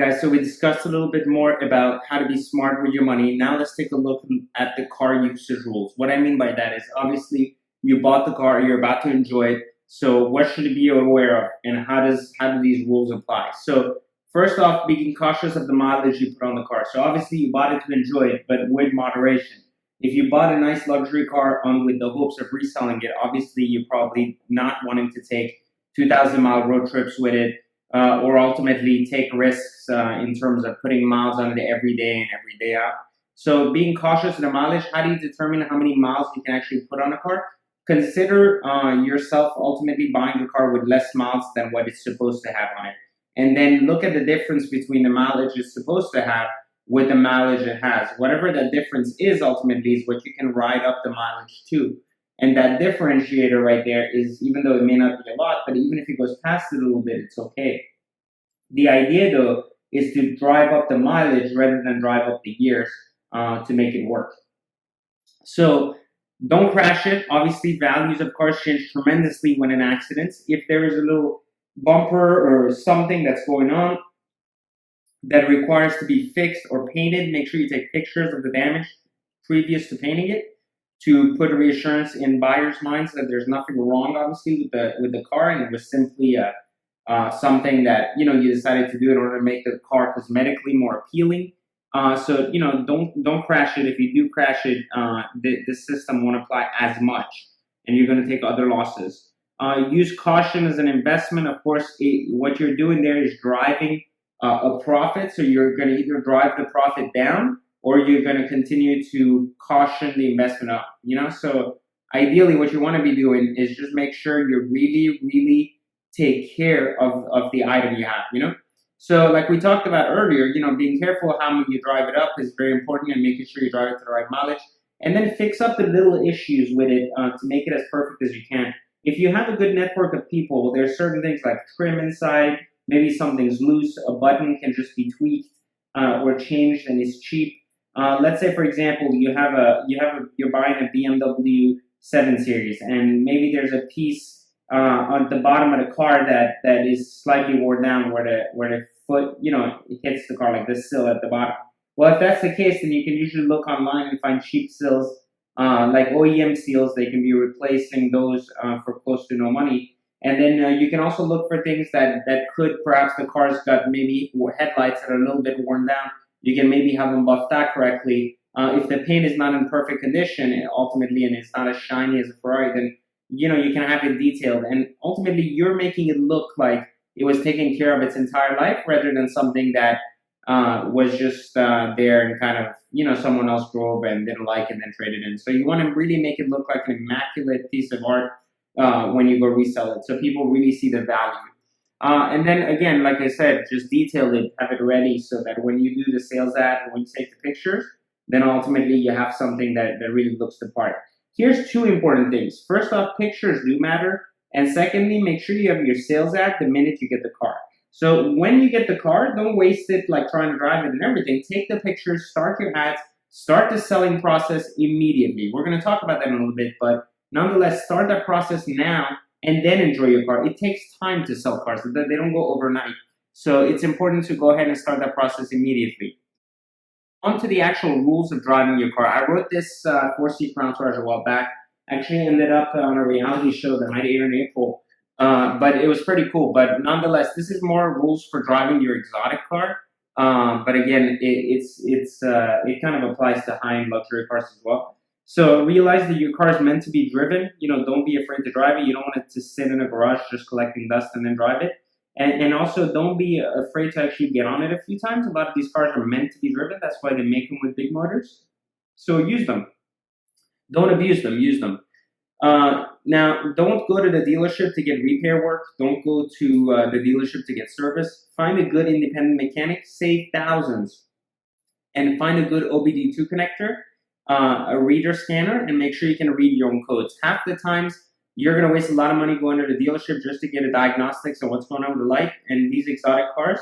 guys, so we discussed a little bit more about how to be smart with your money. Now let's take a look at the car usage rules. What I mean by that is obviously you bought the car, you're about to enjoy it. So what should you be aware of, and how do these rules apply? So first off, being cautious of the mileage you put on the car. So obviously you bought it to enjoy it, but with moderation. If you bought a nice luxury car on with the hopes of reselling it, obviously you're probably not wanting to take 2,000-mile road trips with it, or ultimately take risks in terms of putting miles on it every day and every day out. So being cautious of the mileage, how do you determine how many miles you can actually put on a car? Consider yourself ultimately buying the car with less miles than what it's supposed to have on it. And then look at the difference between the mileage it's supposed to have with the mileage it has. Whatever that difference is ultimately is what you can ride up the mileage to. And that differentiator right there is, even though it may not be a lot, but even if it goes past it a little bit, it's okay. The idea, though, is to drive up the mileage rather than drive up the years to make it work. So don't crash it. Obviously, values of cars change tremendously when in accidents. If there is a little bumper or something that's going on that requires to be fixed or painted, make sure you take pictures of the damage previous to painting it, to put reassurance in buyers' minds that there's nothing wrong, obviously, with the car, and it was simply something that you decided to do in order to make the car cosmetically more appealing. So don't crash it. If you do crash it, the system won't apply as much, and you're going to take other losses. Use caution as an investment. Of course, what you're doing there is driving a profit. So you're going to either drive the profit down, or you're going to continue to caution the investment up, So ideally what you want to be doing is just make sure you really, really take care of the item you have, So like we talked about earlier, being careful how you drive it up is very important, and making sure you drive it to the right mileage. And then fix up the little issues with it to make it as perfect as you can. If you have a good network of people, there's certain things like trim inside, maybe something's loose, a button can just be tweaked or changed and it's cheap. Let's say, for example, you're buying a BMW 7 Series, and maybe there's a piece on the bottom of the car that is slightly worn down, where the foot, it hits the car, like the sill at the bottom. Well, if that's the case, then you can usually look online and find cheap sills, like OEM seals. They can be replacing those for close to no money. And then you can also look for things that could, perhaps the car's got maybe headlights that are a little bit worn down. You can maybe have them buffed out correctly. If the paint is not in perfect condition, ultimately, and it's not as shiny as a Ferrari, then you can have it detailed. And ultimately, you're making it look like it was taken care of its entire life, rather than something that was just there and kind of, someone else drove and didn't like and then traded in. So you want to really make it look like an immaculate piece of art when you go resell it, so people really see the value. And then again, like I said, just detail it, have it ready, so that when you do the sales ad and when you take the pictures, then ultimately you have something that really looks the part. Here's two important things. First off, pictures do matter. And secondly, make sure you have your sales ad the minute you get the car. So when you get the car, don't waste it like trying to drive it and everything. Take the pictures, start your ads, start the selling process immediately. We're going to talk about that in a little bit, but nonetheless, start that process now, and then enjoy your car. It takes time to sell cars. They don't go overnight. So it's important to go ahead and start that process immediately. On to the actual rules of driving your car. I wrote this 4C Entourage a while back. Actually ended up on a reality show that might air in April. But it was pretty cool. But nonetheless, this is more rules for driving your exotic car. But again, it kind of applies to high-end luxury cars as well. So realize that your car is meant to be driven. Don't be afraid to drive it. You don't want it to sit in a garage just collecting dust and then drive it. And also don't be afraid to actually get on it a few times. A lot of these cars are meant to be driven. That's why they make them with big motors. So use them. Don't abuse them. Use them. Now, don't go to the dealership to get repair work. Don't go to the dealership to get service. Find a good independent mechanic. Save thousands. And find a good OBD2 connector. A reader scanner, and make sure you can read your own codes. Half the times, you're going to waste a lot of money going to the dealership just to get a diagnostics on what's going on with the light, and these exotic cars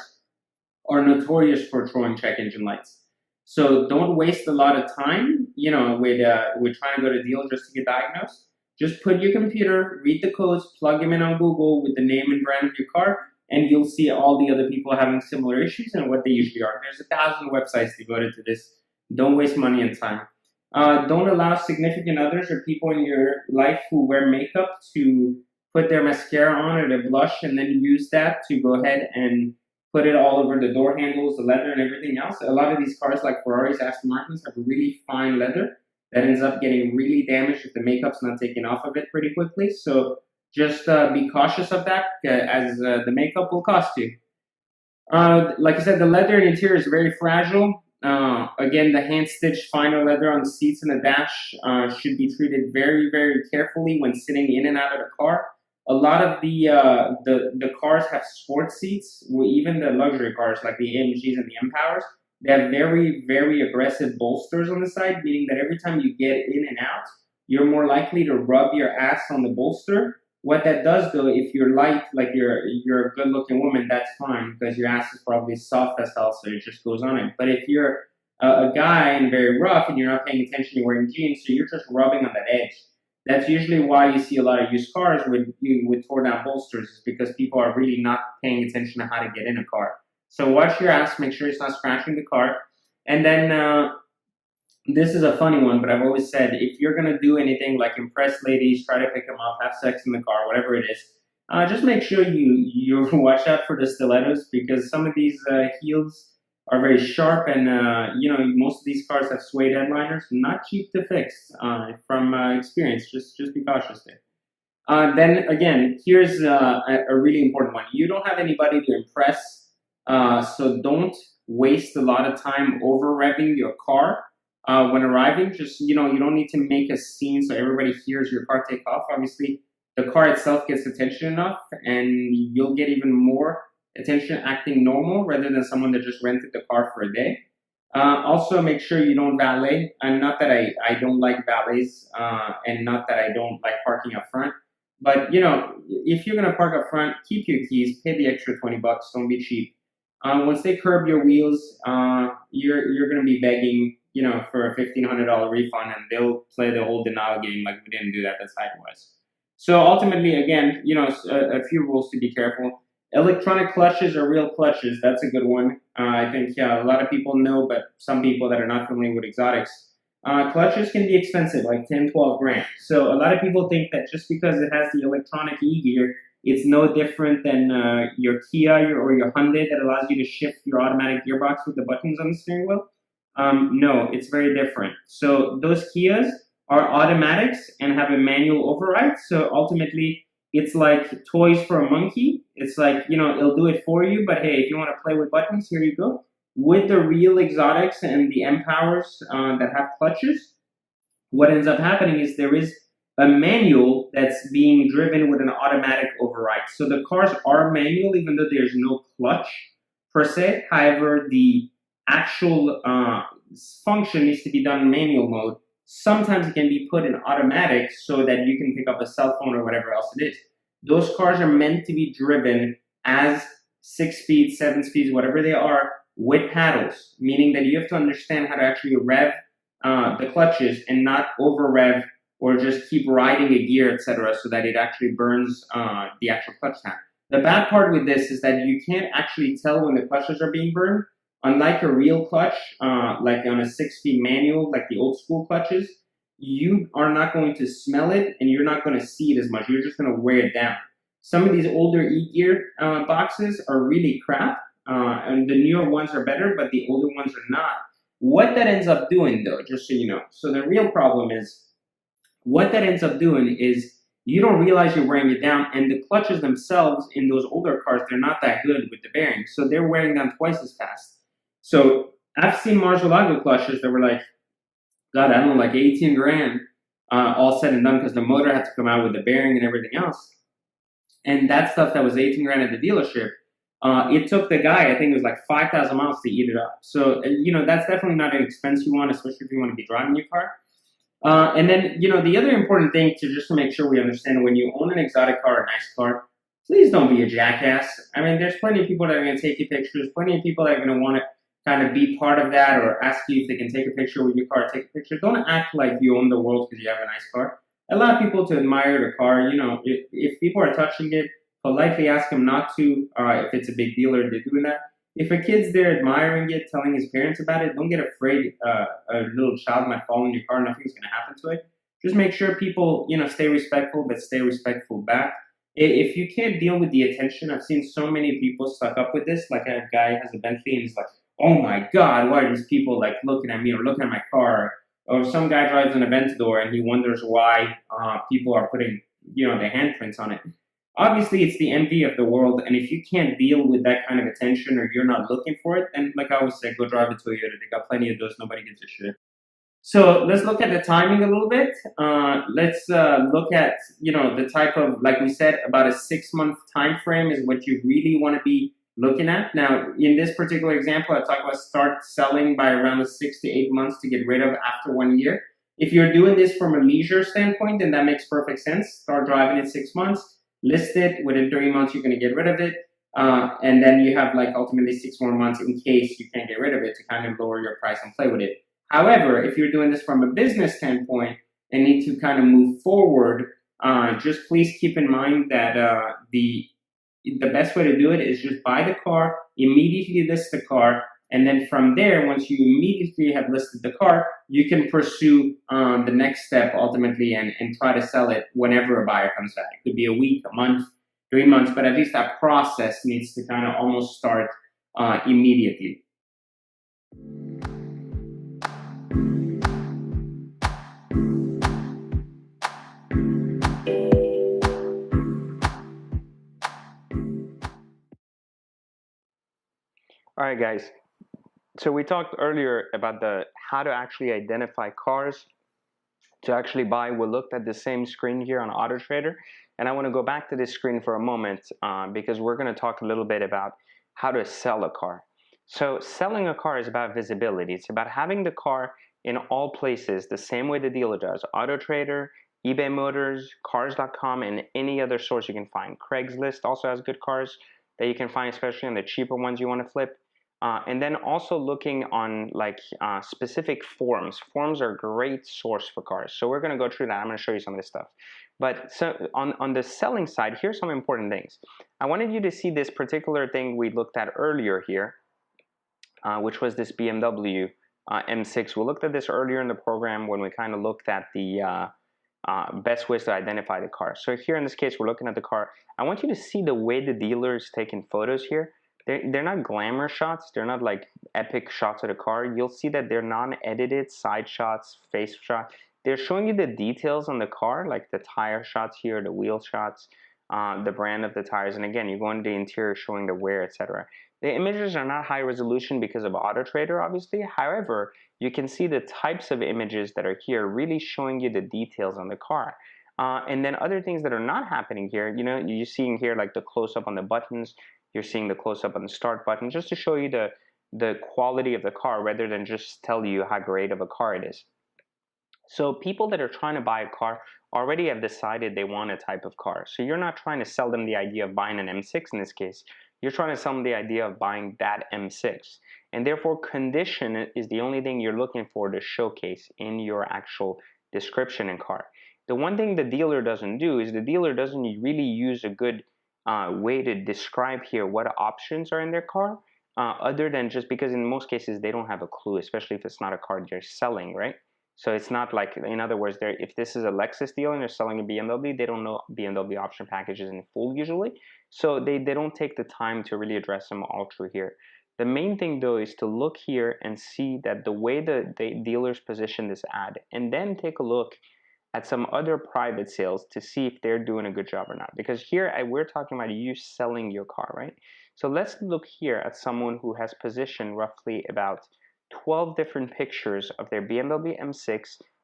are notorious for throwing check engine lights. So don't waste a lot of time, with trying to go to deal just to get diagnosed. Just put your computer, read the codes, plug them in on Google with the name and brand of your car, and you'll see all the other people having similar issues and what they usually are. There's 1,000 websites devoted to this. Don't waste money and time. Don't allow significant others or people in your life who wear makeup to put their mascara on or their blush and then use that to go ahead and put it all over the door handles, the leather, and everything else. A lot of these cars, like Ferraris, Aston Martins, have really fine leather that ends up getting really damaged if the makeup's not taken off of it pretty quickly. So just be cautious of that, as the makeup will cost you. Like I said, the leather interior is very fragile. Again, the hand-stitched finer leather on the seats and the dash should be treated very, very carefully when sitting in and out of the car. A lot of the cars have sports seats. Well, even the luxury cars like the AMGs and the M-Powers, they have very, very aggressive bolsters on the side, meaning that every time you get in and out, you're more likely to rub your ass on the bolster. What that does, though, if you're light, like you're a good-looking woman, that's fine because your ass is probably soft as hell, so it just goes on it. But if you're a guy and very rough and you're not paying attention, you're wearing jeans, so you're just rubbing on that edge. That's usually why you see a lot of used cars with tore-down bolsters, is because people are really not paying attention to how to get in a car. So watch your ass, make sure it's not scratching the car. And then this is a funny one, but I've always said, if you're going to do anything like impress ladies, try to pick them up, have sex in the car, whatever it is, just make sure you watch out for the stilettos, because some of these heels are very sharp, and most of these cars have suede headliners, not cheap to fix from experience. Just be cautious there. Then again, here's a really important one. You don't have anybody to impress, so don't waste a lot of time over revving your car. When arriving, just, you don't need to make a scene so everybody hears your car take off. Obviously, the car itself gets attention enough, and you'll get even more attention acting normal rather than someone that just rented the car for a day. Also, make sure you don't valet. And not that I don't like valets, and not that I don't like parking up front. But, if you're going to park up front, keep your keys, pay the extra $20, don't be cheap. Once they curb your wheels, you're going to be begging, for a $1,500 refund, and they'll play the whole denial game like we didn't do that, that's how it was. So ultimately, again, a few rules to be careful. Electronic clutches are real clutches. That's a good one. I think, a lot of people know, but some people that are not familiar with exotics, clutches can be expensive, like 10, 12 grand. So a lot of people think that just because it has the electronic e-gear, it's no different than your Kia or your Hyundai that allows you to shift your automatic gearbox with the buttons on the steering wheel. No, it's very different. So those Kias are automatics and have a manual override. So ultimately, it's like toys for a monkey. It's like, it'll do it for you. But hey, if you want to play with buttons, here you go. With the real exotics and the M-Powers that have clutches, what ends up happening is there is a manual that's being driven with an automatic override. So the cars are manual, even though there's no clutch per se. However, the actual function needs to be done in manual mode. Sometimes it can be put in automatic so that you can pick up a cell phone or whatever else it is. Those cars are meant to be driven as 6 speeds, 7 speeds, whatever they are, with paddles, meaning that you have to understand how to actually rev the clutches and not over rev or just keep riding a gear, etc., so that it actually burns the actual clutch tank. The bad part with this is that you can't actually tell when the clutches are being burned. Unlike a real clutch, like on a 6-speed manual, like the old school clutches, you are not going to smell it and you're not going to see it as much. You're just going to wear it down. Some of these older e-gear boxes are really crap, and the newer ones are better, but the older ones are not. What that ends up doing, though, just so you know, so the real problem is, what that ends up doing is you don't realize you're wearing it down, and the clutches themselves in those older cars, they're not that good with the bearings, so they're wearing down twice as fast. So I've seen Murcielago clutches that were like, God, I don't know, like 18 grand, all said and done, because the motor had to come out with the bearing and everything else. And that stuff that was 18 grand at the dealership, it took the guy, I think it was like 5,000 miles to eat it up. So, that's definitely not an expense you want, especially if you want to be driving your car. And then, the other important thing just to make sure we understand, when you own an exotic car, a nice car, please don't be a jackass. I mean, there's plenty of people that are going to take you pictures, plenty of people that are going to want to kind of be part of that or ask you if they can take a picture with your car, take a picture. Don't act like you own the world because you have a nice car. Allow people to admire the car. If people are touching it, politely ask them not to, if it's a big deal or they're doing that. If a kid's there admiring it, telling his parents about it, don't get afraid. A little child might fall in your car, nothing's going to happen to it. Just make sure people, stay respectful, but stay respectful back. If you can't deal with the attention, I've seen so many people stuck up with this. Like a guy has a Bentley and he's like, "Oh my God, why are these people like looking at me or looking at my car?" Or some guy drives an Aventador and he wonders why people are putting, their handprints on it. Obviously, it's the envy of the world, and if you can't deal with that kind of attention or you're not looking for it, then like I always say, go drive a Toyota. They got plenty of those. Nobody gives a shit. So let's look at the timing a little bit. Let's look at the type of, like we said, about a 6-month time frame is what you really want to be looking at. Now, in this particular example, I talk about start selling by around the 6 to 8 months to get rid of after 1 year. If you're doing this from a leisure standpoint, then that makes perfect sense. Start driving in 6 months, list it within 3 months. You're going to get rid of it. And then you have like ultimately 6 more months in case you can't get rid of it to kind of lower your price and play with it. However, if you're doing this from a business standpoint and need to kind of move forward, just please keep in mind that the best way to do it is just buy the car, immediately list the car, and then from there, once you immediately have listed the car, you can pursue the next step ultimately and try to sell it whenever a buyer comes back. It could be a week, a month, 3 months, but at least that process needs to kind of almost start immediately. All right, guys. So we talked earlier about how to actually identify cars to actually buy. We looked at the same screen here on AutoTrader, and I want to go back to this screen for a moment because we're going to talk a little bit about how to sell a car. So selling a car is about visibility. It's about having the car in all places the same way the dealer does. AutoTrader, eBay Motors, Cars.com, and any other source you can find. Craigslist also has good cars that you can find, especially on the cheaper ones you want to flip. And then also looking on like specific forums. Forums are a great source for cars. So we're going to go through that. I'm going to show you some of this stuff. But so on the selling side, here's some important things. I wanted you to see this particular thing we looked at earlier here, which was this BMW M6. We looked at this earlier in the program when we kind of looked at the best ways to identify the car. So here in this case, we're looking at the car. I want you to see the way the dealer is taking photos here. They're not glamour shots. They're not like epic shots of the car. You'll see that they're non-edited side shots, face shots. They're showing you the details on the car, like the tire shots here, the wheel shots, the brand of the tires. And again, you go into the interior showing the wear, etc. The images are not high resolution because of AutoTrader, obviously. However, you can see the types of images that are here really showing you the details on the car. And then other things that are not happening here, you're seeing here like the close-up on the buttons. You're seeing the close-up on the start button just to show you the quality of the car rather than just tell you how great of a car it is. So people that are trying to buy a car already have decided they want a type of car. So you're not trying to sell them the idea of buying an M6 in this case. You're trying to sell them the idea of buying that M6. And therefore condition is the only thing you're looking for to showcase in your actual description in car. The one thing the dealer doesn't do is the dealer doesn't really use a good way to describe here what options are in their car, other than just because in most cases they don't have a clue, especially if it's not a car they're selling, right? So it's not like, in other words, if this is a Lexus dealer and they're selling a BMW, they don't know BMW option packages in full usually. So they don't take the time to really address them all through here. The main thing though is to look here and see that the way the dealers position this ad, and then take a look at some other private sales to see if they're doing a good job or not. Because here we're talking about you selling your car, right? So let's look here at someone who has positioned roughly about 12 different pictures of their BMW M6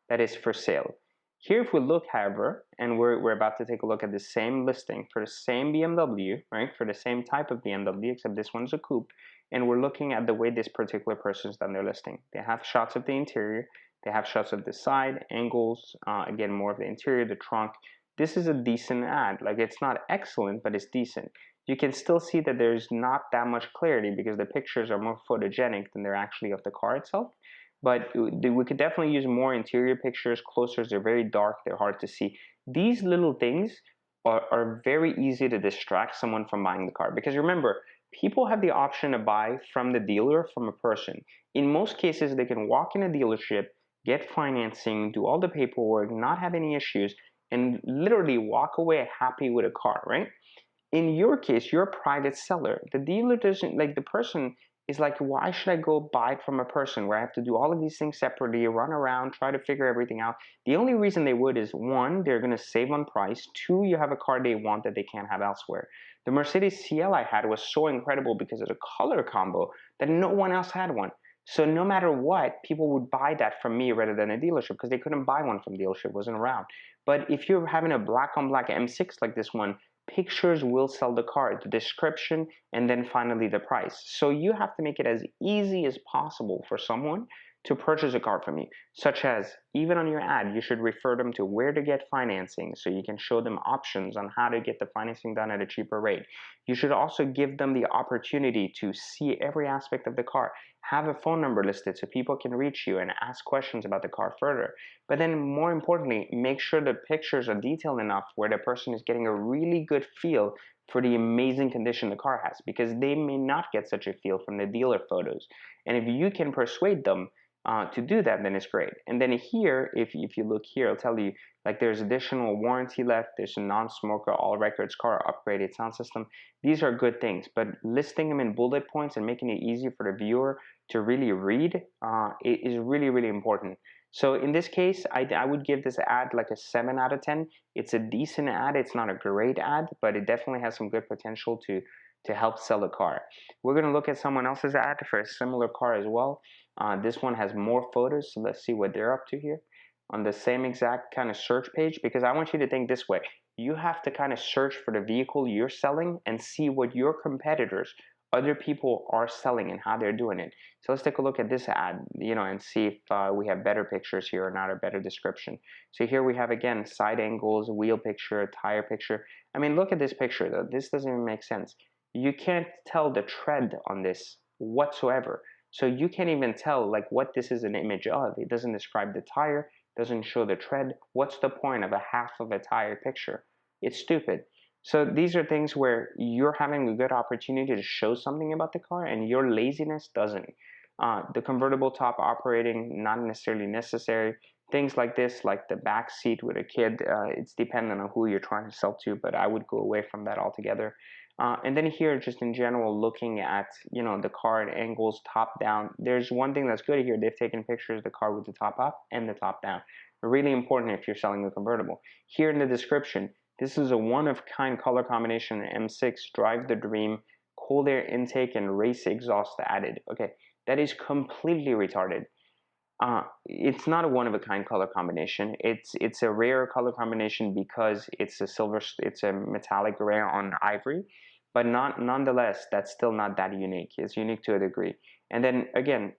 that is for sale. Here if we look, however, and we're about to take a look at the same listing for the same BMW, right? For the same type of BMW, except this one's a coupe, and we're looking at the way this particular person's done their listing. They have shots of the interior, they have shots of the side, angles, again, more of the interior, the trunk. This is a decent ad. Like, it's not excellent, but it's decent. You can still see that there's not that much clarity because the pictures are more photogenic than they're actually of the car itself. But we could definitely use more interior pictures. Closers, they're very dark, they're hard to see. These little things are very easy to distract someone from buying the car. Because remember, people have the option to buy from the dealer, from a person. In most cases, they can walk in a dealership, get financing, do all the paperwork, not have any issues, and literally walk away happy with a car, right? In your case, you're a private seller. The dealer doesn't, like, the person is like, why should I go buy it from a person where I have to do all of these things separately, run around, try to figure everything out? The only reason they would is, one, they're going to save on price. Two, you have a car they want that they can't have elsewhere. The Mercedes CL I had was so incredible because of the color combo that no one else had one. So no matter what, people would buy that from me rather than a dealership because they couldn't buy one from dealership, it wasn't around. But if you're having a black on black M6 like this one, pictures will sell the car, the description, and then finally the price. So you have to make it as easy as possible for someone to purchase a car from you, such as even on your ad, you should refer them to where to get financing so you can show them options on how to get the financing done at a cheaper rate. You should also give them the opportunity to see every aspect of the car. Have a phone number listed so people can reach you and ask questions about the car further. But then more importantly, make sure the pictures are detailed enough where the person is getting a really good feel for the amazing condition the car has, because they may not get such a feel from the dealer photos. And if you can persuade them to do that, then it's great. And then here, if you look here, I'll tell you, like, there's additional warranty left, there's a non-smoker, all records car, upgraded sound system. These are good things, but listing them in bullet points and making it easy for the viewer to really read is really, really important. So in this case, I would give this ad like a 7 out of 10. It's a decent ad. It's not a great ad, but it definitely has some good potential to help sell a car. We're going to look at someone else's ad for a similar car as well. This one has more photos, so let's see what they're up to here on the same exact kind of search page, because I want you to think this way. You have to kind of search for the vehicle you're selling and see what your competitors, other people, are selling and how they're doing it. So let's take a look at this ad, and see if we have better pictures here or not, or better description. So here we have, again, side angles, wheel picture, tire picture. I mean, look at this picture though. This doesn't even make sense. You can't tell the tread on this whatsoever. So you can't even tell like what this is an image of. It doesn't describe the tire, doesn't show the tread. What's the point of a half of a tire picture? It's stupid. So these are things where you're having a good opportunity to show something about the car and your laziness doesn't. The convertible top operating, not necessarily necessary. Things like this, like the back seat with a kid, it's dependent on who you're trying to sell to, but I would go away from that altogether. And then here, just in general, looking at the car at angles, top down. There's one thing that's good here. They've taken pictures of the car with the top up and the top down. Really important if you're selling a convertible. Here in the description, this is a one-of-kind color combination M6, drive the dream, cold air intake, and race exhaust added. Okay, that is completely retarded. It's not a one-of-a-kind color combination. It's a rare color combination because it's a metallic gray on ivory, but nonetheless, that's still not that unique. It's unique to a degree. And then again,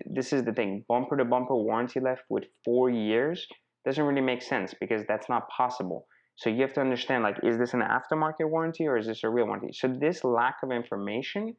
this is the thing: bumper to bumper warranty left with 4 years doesn't really make sense because that's not possible. So you have to understand, like, is this an aftermarket warranty or is this a real warranty? So this lack of information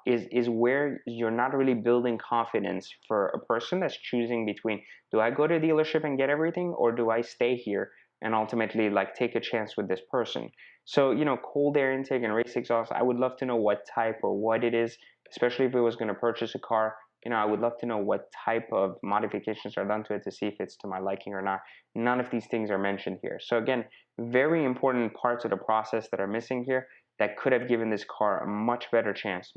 is where you're not really building confidence for a person that's choosing between, do I go to a dealership and get everything, or do I stay here and ultimately like take a chance with this person? So cold air intake and race exhaust, I would love to know what type or what it is, especially if it was going to purchase a car. I would love to know what type of modifications are done to it to see if it's to my liking or not. None of these things are mentioned here. So again, very important parts of the process that are missing here that could have given this car a much better chance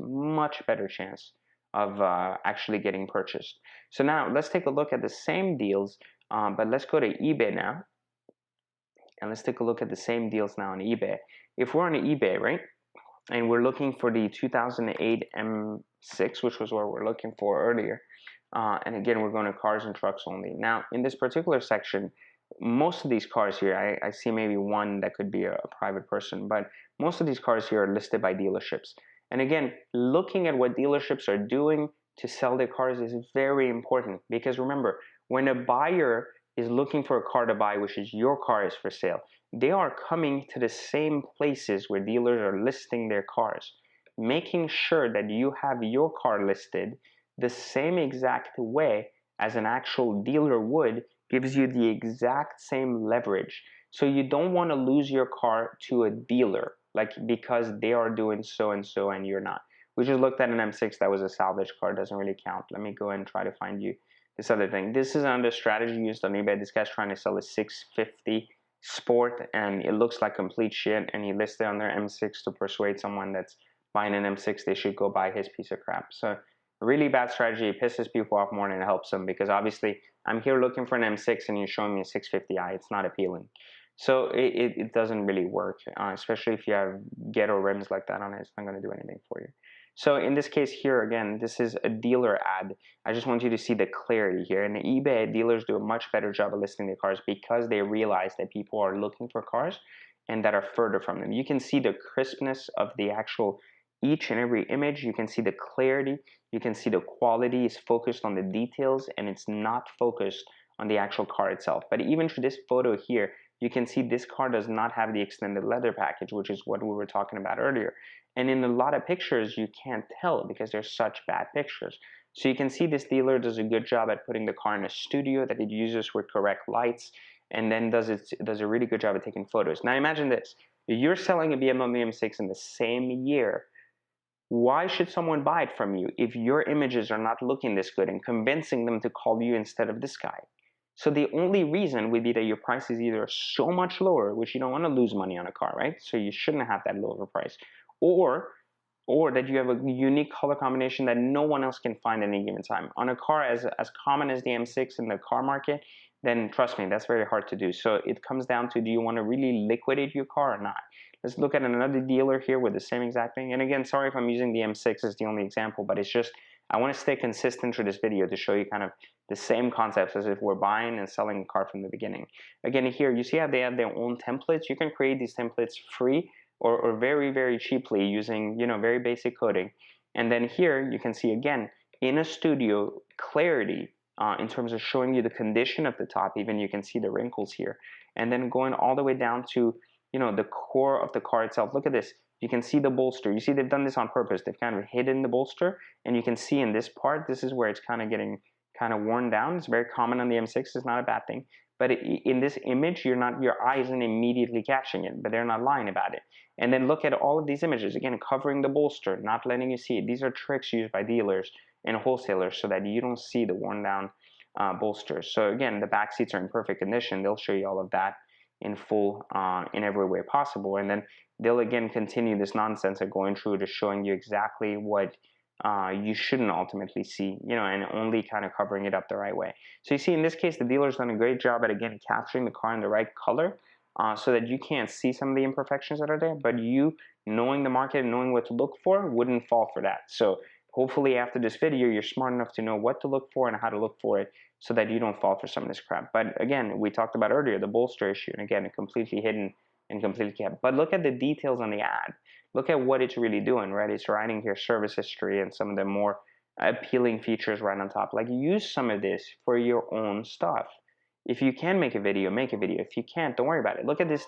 of actually getting purchased. So now let's take a look at the same deals, but let's go to eBay now. And let's take a look at the same deals now on eBay. If we're on eBay, right, and we're looking for the 2008 M6, which was what we're looking for earlier, and again, we're going to cars and trucks only. Now, in this particular section, most of these cars here, I see maybe one that could be a private person, but most of these cars here are listed by dealerships. And again, looking at what dealerships are doing to sell their cars is very important, because remember, when a buyer is looking for a car to buy, which is your car is for sale, they are coming to the same places where dealers are listing their cars. Making sure that you have your car listed the same exact way as an actual dealer would gives you the exact same leverage. So you don't want to lose your car to a dealer, like because they are doing so and so and you're not. We just looked at an M6 that was a salvage car, doesn't really count. Let me go and try to find you this other thing. This is another strategy used on eBay. This guy's trying to sell a 650 Sport and it looks like complete shit, and he listed on their M6 to persuade someone that's buying an M6 they should go buy his piece of crap. So really bad strategy. It pisses people off more than it helps them, because obviously I'm here looking for an M6 and you're showing me a 650i. It's not appealing. So it doesn't really work, especially if you have ghetto rims like that on it. It's not going to do anything for you. So in this case here, again, this is a dealer ad. I just want you to see the clarity here. In eBay, dealers do a much better job of listing the cars because they realize that people are looking for cars and that are further from them. You can see the crispness of the actual each and every image. You can see the clarity. You can see the quality is focused on the details and it's not focused on the actual car itself. But even for this photo here, you can see this car does not have the extended leather package, which is what we were talking about earlier. And in a lot of pictures, you can't tell because they're such bad pictures. So you can see this dealer does a good job at putting the car in a studio that it uses with correct lights, and then does a really good job at taking photos. Now imagine this. You're selling a BMW M6 in the same year. Why should someone buy it from you if your images are not looking this good and convincing them to call you instead of this guy? So the only reason would be that your price is either so much lower, which you don't want to lose money on a car, right? So you shouldn't have that low of a price. Or that you have a unique color combination that no one else can find at any given time. On a car as common as the M6 in the car market, then trust me, that's very hard to do. So it comes down to, do you want to really liquidate your car or not? Let's look at another dealer here with the same exact thing. And again, sorry if I'm using the M6 as the only example, but it's just, I want to stay consistent through this video to show you kind of the same concepts as if we're buying and selling a car from the beginning. Again, here, you see how they have their own templates? You can create these templates free or very, very cheaply using, very basic coding. And then here, you can see again, in a studio, clarity in terms of showing you the condition of the top. Even you can see the wrinkles here. And then going all the way down to, the core of the car itself. Look at this. You can see the bolster. You see they've done this on purpose. They've kind of hidden the bolster, and you can see in this part, this is where it's kind of getting worn down. It's very common on the M6. It's not a bad thing. But in this image, your eye isn't immediately catching it, but they're not lying about it. And then look at all of these images, again, covering the bolster, not letting you see it. These are tricks used by dealers and wholesalers so that you don't see the worn down bolsters. So again, the back seats are in perfect condition. They'll show you all of that in full in every way possible. And then they'll again continue this nonsense of going through to showing you exactly what you shouldn't ultimately see, and only kind of covering it up the right way. So you see, in this case, the dealer's done a great job at, again, capturing the car in the right color so that you can't see some of the imperfections that are there, but you, knowing the market and knowing what to look for, wouldn't fall for that. So hopefully after this video, you're smart enough to know what to look for and how to look for it so that you don't fall for some of this crap. But again, we talked about earlier, the bolster issue, and again, completely hidden and completely kept. But look at the details on the ad. Look at what it's really doing, right? It's writing here service history and some of the more appealing features right on top. Like, use some of this for your own stuff. If you can make a video, make a video. If you can't, don't worry about it. Look at this.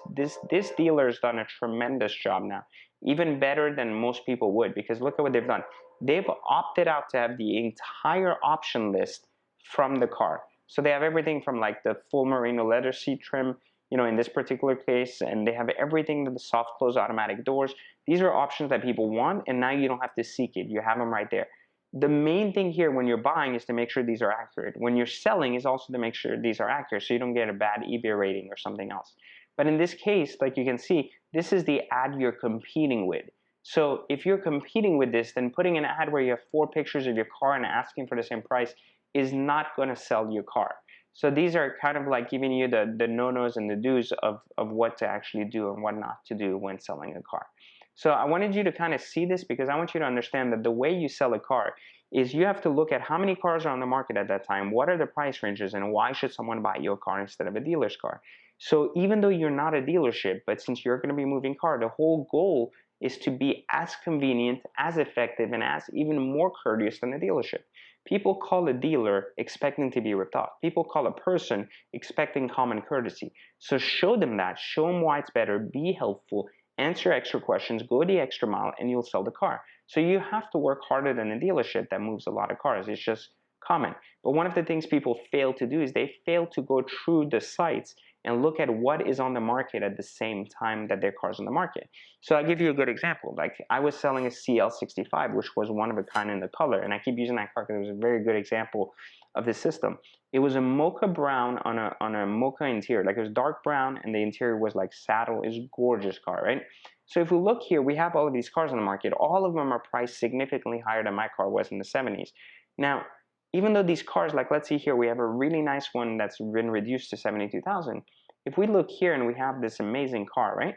This dealer's done a tremendous job now, even better than most people would, because look at what they've done. They've opted out to have the entire option list from the car. So they have everything from like the full merino leather seat trim, in this particular case, and they have everything to the soft close automatic doors. These are options that people want, and now you don't have to seek it. You have them right there. The main thing here when you're buying is to make sure these are accurate. When you're selling is also to make sure these are accurate so you don't get a bad eBay rating or something else. But in this case, like you can see, this is the ad you're competing with. So if you're competing with this, then putting an ad where you have 4 pictures of your car and asking for the same price is not going to sell your car. So these are kind of like giving you the no-nos and the do's of what to actually do and what not to do when selling a car. So I wanted you to kind of see this because I want you to understand that the way you sell a car is you have to look at how many cars are on the market at that time, what are the price ranges, and why should someone buy your car instead of a dealer's car. So even though you're not a dealership, but since you're going to be moving car, the whole goal is to be as convenient, as effective, and as even more courteous than a dealership. People call a dealer expecting to be ripped off. People call a person expecting common courtesy. So show them that. Show them why it's better. Be helpful. Answer extra questions. Go the extra mile, and you'll sell the car. So you have to work harder than a dealership that moves a lot of cars. It's just common. But one of the things people fail to do is they fail to go through the sites and look at what is on the market at the same time that their car's on the market. So I'll give you a good example. Like I was selling a CL65, which was one of a kind in the color, and I keep using that car because it was a very good example of this system. It was a mocha brown on a mocha interior, like it was dark brown, and the interior was like saddle. It's a gorgeous car, right? So if we look here, we have all of these cars on the market. All of them are priced significantly higher than my car was in the 70s. Now, even though these cars, like let's see here, we have a really nice one that's been reduced to 72,000. If we look here and we have this amazing car, right?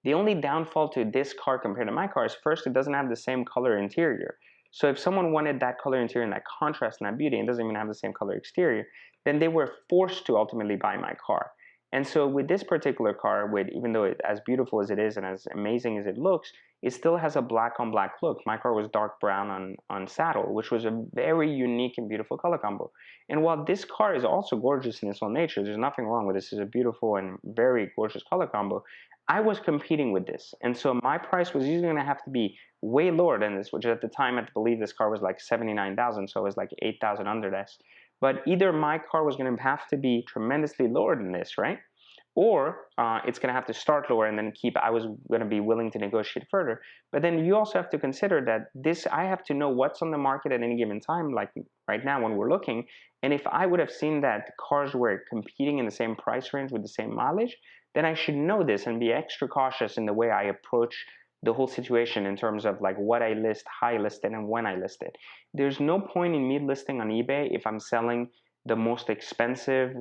The only downfall to this car compared to my car is first, it doesn't have the same color interior. So if someone wanted that color interior and that contrast and that beauty and doesn't even have the same color exterior, then they were forced to ultimately buy my car. And so with this particular car, even though it's as beautiful as it is and as amazing as it looks, it still has a black on black look. My car was dark brown on saddle, which was a very unique and beautiful color combo. And while this car is also gorgeous in its own nature, there's nothing wrong with this. It's a beautiful and very gorgeous color combo. I was competing with this. And so my price was usually going to have to be way lower than this, which at the time I believe this car was like 79,000, so it was like 8,000 under this. But either my car was going to have to be tremendously lower than this, right? Or it's going to have to start lower and then I was going to be willing to negotiate further. But then you also have to consider that I have to know what's on the market at any given time, like right now when we're looking. And if I would have seen that cars were competing in the same price range with the same mileage, then I should know this and be extra cautious in the way I approach the whole situation in terms of like what I list, how I list it, and when I list it. There's no point in me listing on eBay if I'm selling the most expensive,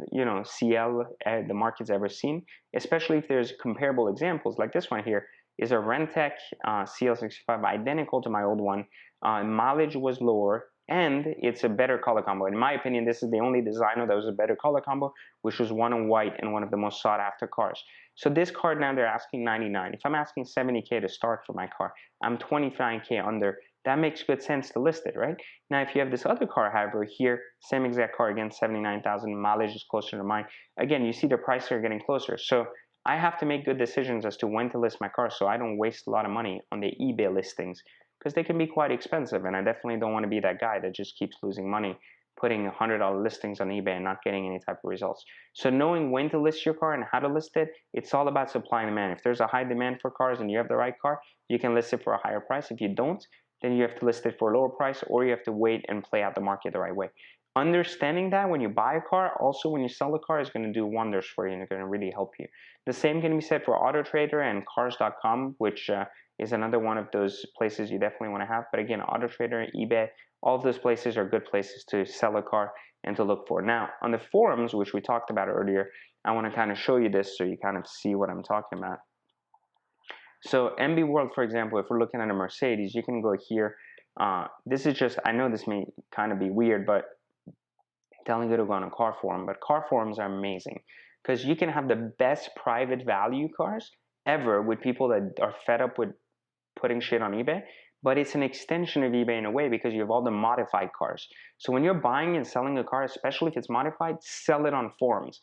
CL the market's ever seen, especially if there's comparable examples. Like this one here is a Rentec CL65, identical to my old one. Mileage was lower, and it's a better color combo. In my opinion, this is the only designer that was a better color combo, which was one in white and one of the most sought after cars. So this car now they're asking 99. If I'm asking 70K to start for my car, I'm 29K under. That makes good sense to list it, right? Now, if you have this other car, however, here, same exact car, again, 79,000, mileage is closer to mine. Again, you see the prices are getting closer. So I have to make good decisions as to when to list my car so I don't waste a lot of money on the eBay listings because they can be quite expensive, and I definitely don't want to be that guy that just keeps losing money putting $100 listings on eBay and not getting any type of results. So knowing when to list your car and how to list it, it's all about supply and demand. If there's a high demand for cars and you have the right car, you can list it for a higher price. If you don't, then you have to list it for a lower price, or you have to wait and play out the market the right way. Understanding that when you buy a car, also when you sell a car, is going to do wonders for you and it's going to really help you. The same can be said for AutoTrader and Cars.com, which is another one of those places you definitely want to have. But again, AutoTrader, eBay, all of those places are good places to sell a car and to look for. Now, on the forums, which we talked about earlier, I want to kind of show you this so you kind of see what I'm talking about. So MB World, for example, if we're looking at a Mercedes, you can go here. This is just, I know this may kind of be weird, but telling you to go on a car forum, but car forums are amazing because you can have the best private value cars ever with people that are fed up with putting shit on eBay, but it's an extension of eBay in a way because you have all the modified cars. So when you're buying and selling a car, especially if it's modified, sell it on forums.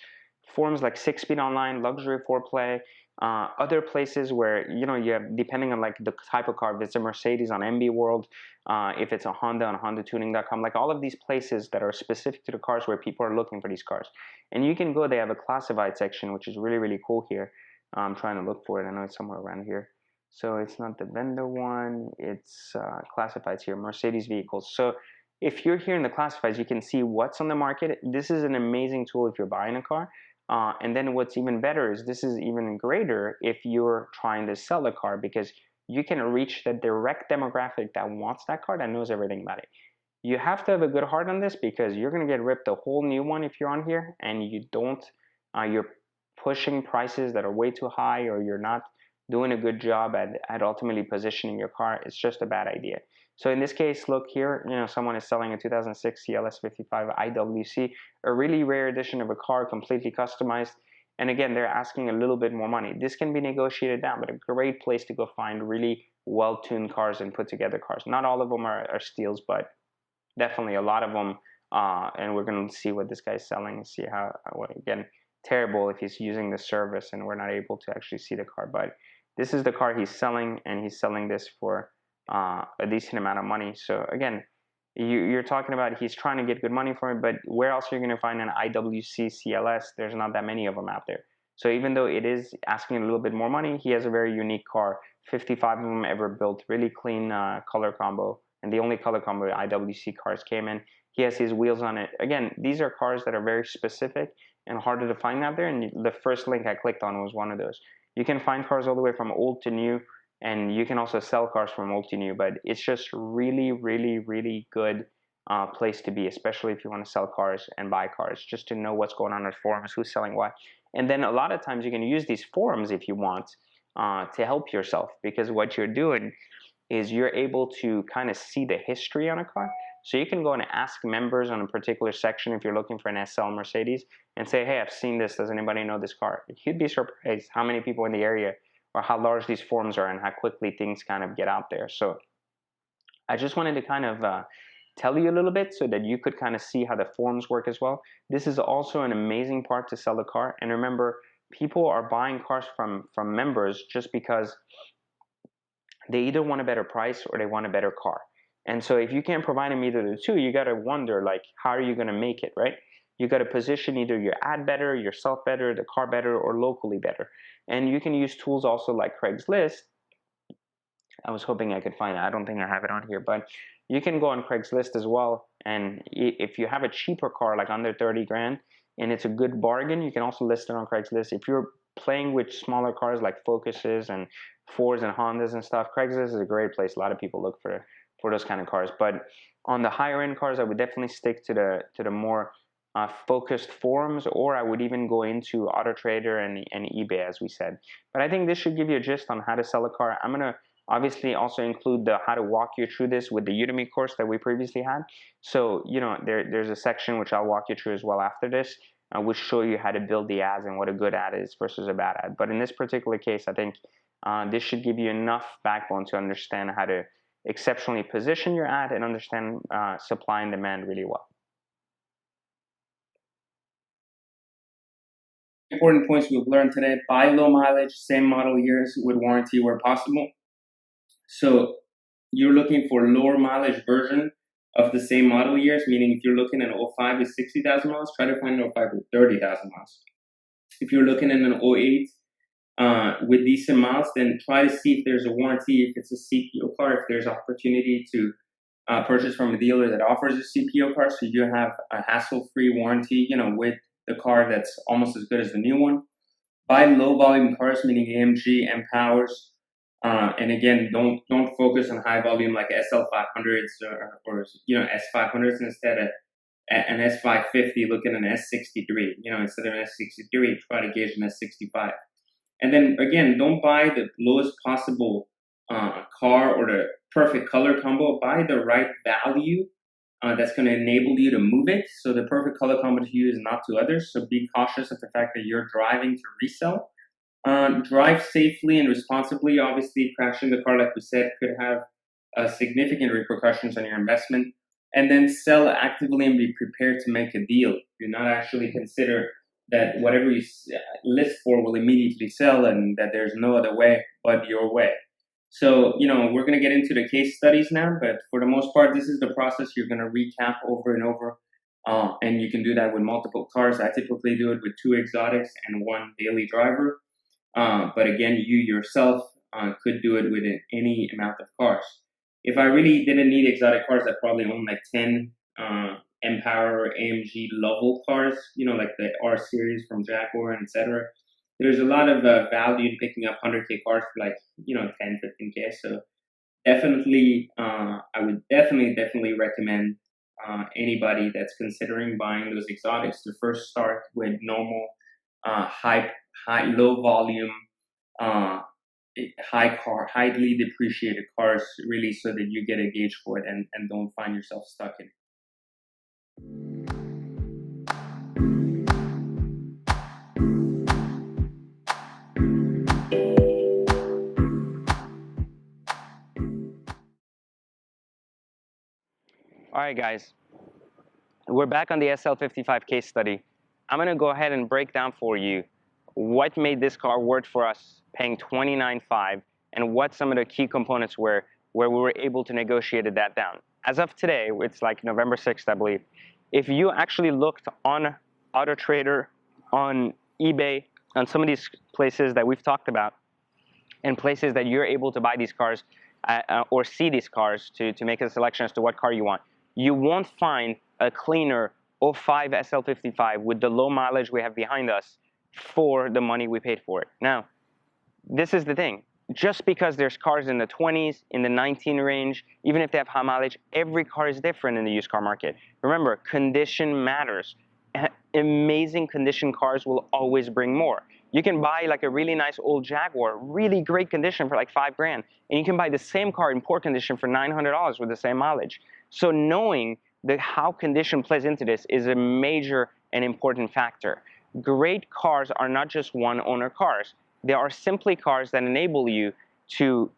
Forums like 6Speed Online, Luxury 4Play, other places where, you have, depending on like the type of car, if it's a Mercedes on MB World, if it's a Honda on HondaTuning.com, like all of these places that are specific to the cars where people are looking for these cars. And you can go, they have a classified section, which is really, really cool here. I'm trying to look for it. I know it's somewhere around here. So it's not the vendor one, it's classifieds here, Mercedes vehicles. So if you're here in the classifieds, you can see what's on the market. This is an amazing tool if you're buying a car. And then what's even better is this is even greater if you're trying to sell a car because you can reach the direct demographic that wants that car, that knows everything about it. You have to have a good heart on this because you're going to get ripped a whole new one if you're on here and you don't, you're pushing prices that are way too high or you're not doing a good job at ultimately positioning your car. It's just a bad idea. So in this case, look here, someone is selling a 2006 CLS55 IWC, a really rare edition of a car, completely customized. And again, they're asking a little bit more money. This can be negotiated down, but a great place to go find really well-tuned cars and put together cars. Not all of them are steals, but definitely a lot of them. And we're going to see what this guy's selling and see again, terrible if he's using the service and we're not able to actually see the car. But this is the car he's selling, and he's selling this for a decent amount of money. So again, you're talking about he's trying to get good money for it, but where else are you going to find an IWC CLS? There's not that many of them out there. So even though it is asking a little bit more money, he has a very unique car. 55 of them ever built, really clean color combo, and the only color combo IWC cars came in. He has his wheels on it. Again, these are cars that are very specific and harder to find out there, and the first link I clicked on was one of those. You can find cars all the way from old to new, and you can also sell cars from old to new, but it's just really, really, really good place to be, especially if you want to sell cars and buy cars, just to know what's going on at forums, who's selling what. And then a lot of times you can use these forums if you want to help yourself, because what you're doing is you're able to kind of see the history on a car. So you can go and ask members on a particular section if you're looking for an SL Mercedes and say, hey, I've seen this. Does anybody know this car? You'd be surprised how many people in the area or how large these forums are and how quickly things kind of get out there. So I just wanted to kind of tell you a little bit so that you could kind of see how the forums work as well. This is also an amazing part to sell a car. And remember, people are buying cars from members just because they either want a better price or they want a better car. And so if you can't provide them either of the two, you got to wonder, like, how are you going to make it, right? You got to position either your ad better, yourself better, the car better, or locally better. And you can use tools also like Craigslist. I was hoping I could find it. I don't think I have it on here, but you can go on Craigslist as well. And if you have a cheaper car, like under 30 grand, and it's a good bargain, you can also list it on Craigslist. If you're playing with smaller cars like Focuses and Fords and Hondas and stuff, Craigslist is a great place. A lot of people look for those kind of cars. But on the higher end cars, I would definitely stick to the more focused forums, or I would even go into AutoTrader and eBay, as we said. But I think this should give you a gist on how to sell a car. I'm going to obviously also include the how to walk you through this with the Udemy course that we previously had. So, you know, there's a section which I'll walk you through as well after this, which show you how to build the ads and what a good ad is versus a bad ad. But in this particular case, I think this should give you enough backbone to understand how to exceptionally position your ad and understand supply and demand really well. Important points we've learned today: buy low mileage, same model years with warranty where possible. So you're looking for lower mileage version of the same model years, meaning if you're looking at an 05 with 60,000 miles, try to find an 05 with 30,000 miles. If you're looking at an 08 with decent miles, then try to see if there's a warranty, if it's a CPO car, if there's opportunity to purchase from a dealer that offers a CPO car, so you have a hassle-free warranty, you know, with the car that's almost as good as the new one. Buy low volume cars, meaning AMG, M Powers, and again, don't focus on high volume like SL500s or you know S500s. Instead of an S550, look at an S63. You know, instead of an S63, try to gauge an S65. And then again, don't buy the lowest possible car or the perfect color combo. Buy the right value that's going to enable you to move it. So the perfect color combo to you is not to others. So be cautious of the fact that you're driving to resell. Drive safely and responsibly. Obviously, crashing the car, like we said, could have significant repercussions on your investment. And then sell actively and be prepared to make a deal. Do not actually consider that whatever you list for will immediately sell and that there's no other way but your way. So, you know, we're going to get into the case studies now, but for the most part, this is the process you're going to recap over and over. And you can do that with multiple cars. I typically do it with 2 exotics and 1 daily driver. But again, you yourself could do it with any amount of cars. If I really didn't need exotic cars, I'd probably own like 10 M-Power or AMG Lovell cars, you know, like the R series from Jaguar, etc. There's a lot of value in picking up 100K cars for like, you know, 10, 15K. So definitely, I would definitely recommend anybody that's considering buying those exotics to first start with normal, low volume, highly depreciated cars, really, so that you get a gauge for it and don't find yourself stuck in it. All right, guys, we're back on the SL55 case study. I'm going to go ahead and break down for you what made this car worth for us paying $29,500 and what some of the key components were where we were able to negotiate that down. as of today, it's like November 6th, I believe. If you actually looked on AutoTrader, on eBay, on some of these places that we've talked about, and places that you're able to buy these cars or see these cars to make a selection as to what car you want, you won't find a cleaner '05 SL55 with the low mileage we have behind us for the money we paid for it. Now, this is the thing. Just because there's cars in the 20s, in the 19 range, even if they have high mileage, every car is different in the used car market. Remember, condition matters. Amazing condition cars will always bring more. You can buy like a really nice old Jaguar, really great condition for like $5 grand, and you can buy the same car in poor condition for $900 with the same mileage. So knowing how condition plays into this is a major and important factor. Great cars are not just one-owner cars. They are simply cars that enable you to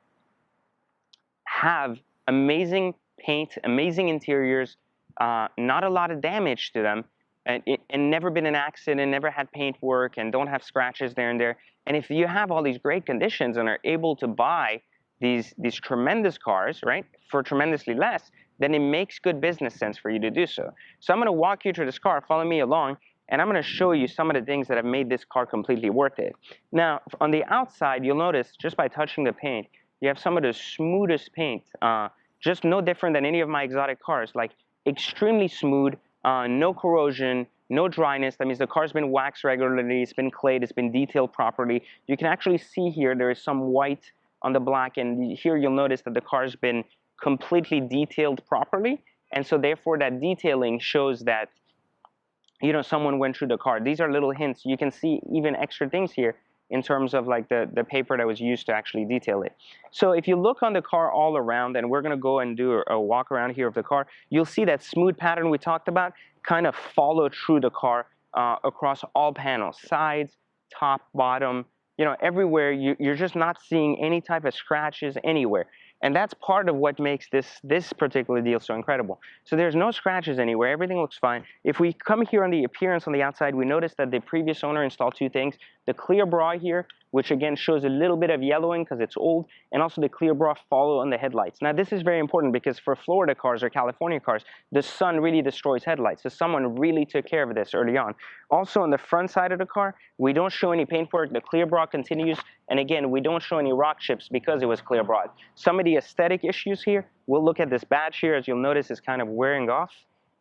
have amazing paint, amazing interiors, not a lot of damage to them, and never been an accident, never had paint work, and don't have scratches there and there. And if you have all these great conditions and are able to buy these tremendous cars, right, for tremendously less, then it makes good business sense for you to do so. So I'm going to walk you through this car. Follow me along. And I'm going to show you some of the things that have made this car completely worth it. Now, on the outside, you'll notice just by touching the paint, you have some of the smoothest paint, just no different than any of my exotic cars, like extremely smooth, no corrosion, no dryness. That means the car's been waxed regularly, it's been clayed, it's been detailed properly. You can actually see here there is some white on the black, and here you'll notice that the car's been completely detailed properly. And so therefore that detailing shows that someone went through the car. These are little hints. You can see even extra things here in terms of like the paper that was used to actually detail it. So if you look on the car all around, and we're going to go and do a walk around here of the car, you'll see that smooth pattern we talked about kind of follow through the car across all panels, sides, top, bottom, everywhere. You're just not seeing any type of scratches anywhere. And that's part of what makes this particular deal so incredible. So there's no scratches anywhere. Everything looks fine. If we come here on the appearance on the outside, we notice that the previous owner installed two things. The clear bra here, which again shows a little bit of yellowing because it's old, and also the clear bra follow on the headlights. Now this is very important because for Florida cars or California cars, the sun really destroys headlights. So someone really took care of this early on. Also on the front side of the car, we don't show any paintwork. The clear bra continues. And again, we don't show any rock chips because it was clear bra. Some of the aesthetic issues here, we'll look at this badge here, as you'll notice, is kind of wearing off.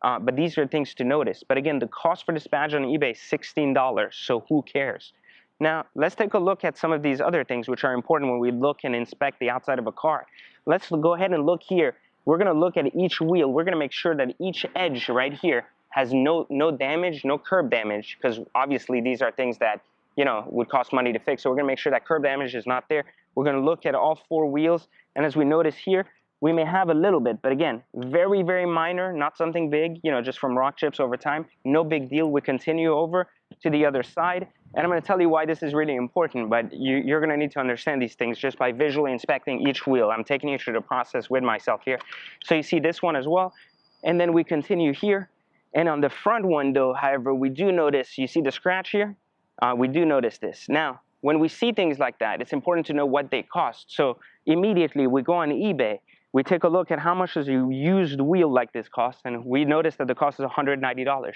But these are things to notice. But again, the cost for this badge on eBay is $16, so who cares? Now, let's take a look at some of these other things which are important when we look and inspect the outside of a car. Let's go ahead and look here. We're going to look at each wheel. We're going to make sure that each edge right here has no damage, no curb damage, because obviously these are things that would cost money to fix. So we're going to make sure that curb damage is not there. We're going to look at all four wheels. And as we notice here, we may have a little bit, but again, very, very minor, not something big, just from rock chips over time. No big deal. We continue over to the other side. And I'm going to tell you why this is really important, but you're going to need to understand these things just by visually inspecting each wheel. I'm taking you through the process with myself here. So you see this one as well. And then we continue here. And on the front one, though, however, we do notice, you see the scratch here? We do notice this. Now, when we see things like that, it's important to know what they cost. So immediately we go on eBay, we take a look at how much does a used wheel like this cost, and we notice that the cost is $190.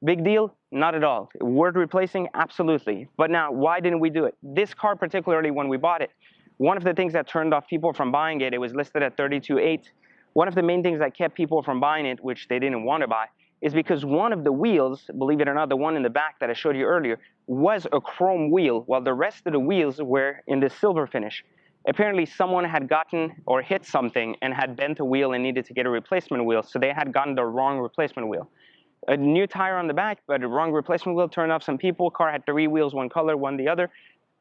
Big deal? Not at all. Worth replacing? Absolutely. But now, why didn't we do it? This car particularly, when we bought it, one of the things that turned off people from buying it, it was listed at $32,800. One of the main things that kept people from buying it, which they didn't want to buy, is because one of the wheels, believe it or not, the one in the back that I showed you earlier, was a chrome wheel, while the rest of the wheels were in the silver finish. Apparently someone had gotten or hit something and had bent a wheel and needed to get a replacement wheel, so they had gotten the wrong replacement wheel. A new tire on the back, but a wrong replacement wheel turned off some people. Car had 3 wheels, one color, one the other.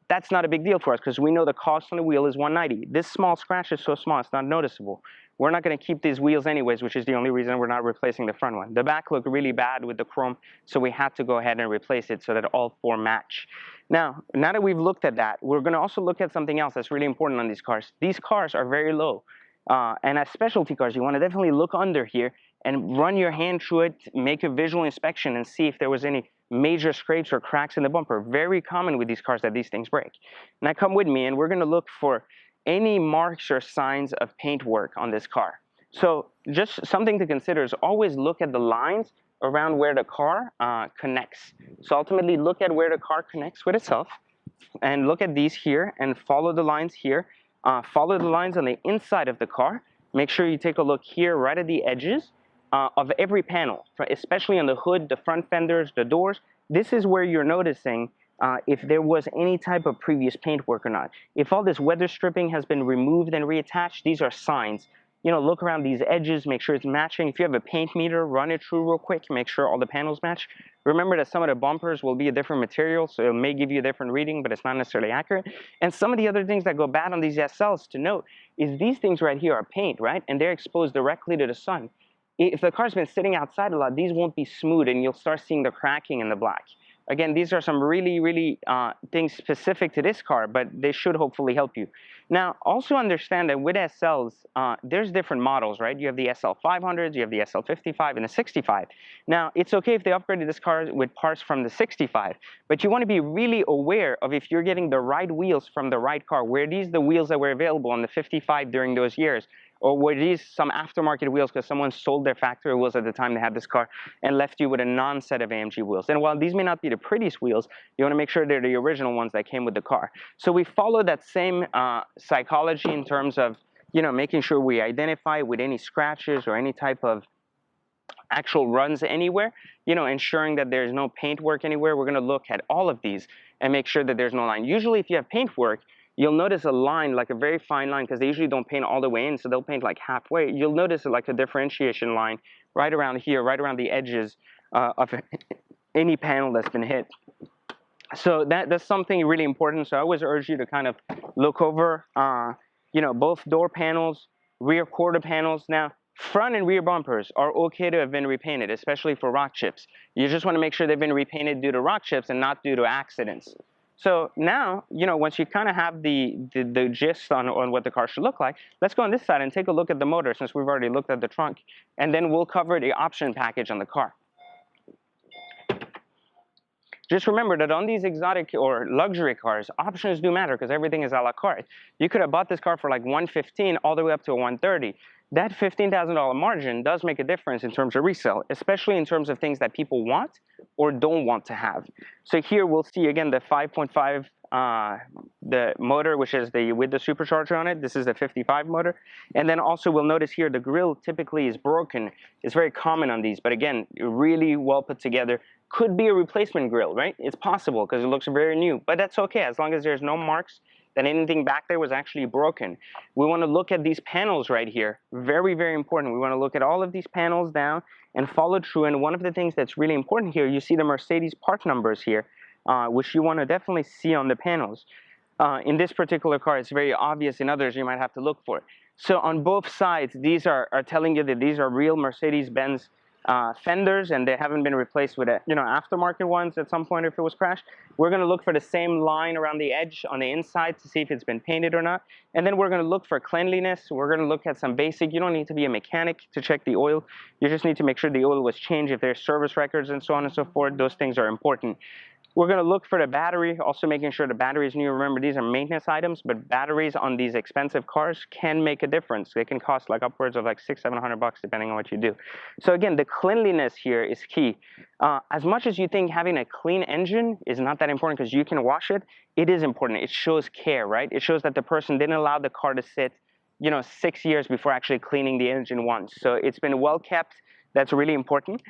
That's not a big deal for us because we know the cost on the wheel is $190. This small scratch is so small, it's not noticeable. We're not going to keep these wheels anyways, which is the only reason we're not replacing the front one. The back looked really bad with the chrome, so we had to go ahead and replace it so that all 4 match. Now that we've looked at that, we're going to also look at something else that's really important on these cars. These cars are very low. And as specialty cars, you want to definitely look under here and run your hand through it, make a visual inspection, and see if there was any major scrapes or cracks in the bumper. Very common with these cars that these things break. Now come with me, and we're going to look for any marks or signs of paint work on this car. So just something to consider is always look at the lines around where the car connects. So ultimately look at where the car connects with itself and look at these here and follow the lines here. Follow the lines on the inside of the car. Make sure you take a look here right at the edges of every panel, especially on the hood, the front fenders, the doors. This is where you're noticing if there was any type of previous paint work or not. If all this weather stripping has been removed and reattached, these are signs. You know, look around these edges, make sure it's matching. If you have a paint meter, run it through real quick, make sure all the panels match. Remember that some of the bumpers will be a different material, so it may give you a different reading, but it's not necessarily accurate. And some of the other things that go bad on these SLs to note is these things right here are paint, right? And they're exposed directly to the sun. If the car's been sitting outside a lot, these won't be smooth and you'll start seeing the cracking in the black. Again, these are some really things specific to this car, but they should hopefully help you. Now, also understand that with SLs, there's different models, right? You have the SL 500s, you have the SL 55, and the 65. Now, it's okay if they upgraded this car with parts from the 65, but you want to be really aware of if you're getting the right wheels from the right car. Were these the wheels that were available on the 55 during those years? Or were these some aftermarket wheels because someone sold their factory wheels at the time they had this car and left you with a non-set of AMG wheels? And while these may not be the prettiest wheels, you want to make sure they're the original ones that came with the car. So we follow that same psychology in terms of, you know, making sure we identify with any scratches or any type of actual runs anywhere, you know, ensuring that there's no paint work anywhere. We're going to look at all of these and make sure that there's no line. Usually if you have paint work, you'll notice a line, like a very fine line, because they usually don't paint all the way in, so they'll paint like halfway. You'll notice like a differentiation line right around here, right around the edges of any panel that's been hit. So that's something really important. So I always urge you to kind of look over, you know, both door panels, rear quarter panels. Now, front and rear bumpers are okay to have been repainted, especially for rock chips. You just want to make sure they've been repainted due to rock chips and not due to accidents. So now, you know, once you kind of have the gist on what the car should look like, let's go on this side and take a look at the motor since we've already looked at the trunk. And then we'll cover the option package on the car. Just remember that on these exotic or luxury cars, options do matter because everything is a la carte. You could have bought this car for like $115 all the way up to $130. That $15,000 margin does make a difference in terms of resale, especially in terms of things that people want or don't want to have. So here we'll see again the 5.5 the motor, which is with the supercharger on it. This is the 55 motor. And then also we'll notice here the grille typically is broken. It's very common on these, but again, really well put together. Could be a replacement grille, right? It's possible because it looks very new, but that's okay as long as there's no marks that anything back there was actually broken. We want to look at these panels right here. Very important. We want to look at all of these panels down and follow through. And one of the things that's really important here, you see the Mercedes part numbers here, which you want to definitely see on the panels. In this particular car, it's very obvious. In others, you might have to look for it. So on both sides, these are telling you that these are real Mercedes-Benz fenders, and they haven't been replaced with aftermarket ones at some point if it was crashed. We're going to look for the same line around the edge on the inside to see if it's been painted or not. And then we're going to look for cleanliness. We're going to look at some basic. You don't need to be a mechanic to check the oil. You just need to make sure the oil was changed. If there's service records and so on and so forth, those things are important. We're going to look for the battery, also making sure the battery is new. Remember, these are maintenance items, but batteries on these expensive cars can make a difference. They can cost like upwards of like $600-700 depending on what you do. So again, the cleanliness here is key. As much as you think having a clean engine is not that important because you can wash it, it is important. It shows care, right? It shows that the person didn't allow the car to sit, 6 years before actually cleaning the engine once. So it's been well kept. That's really important.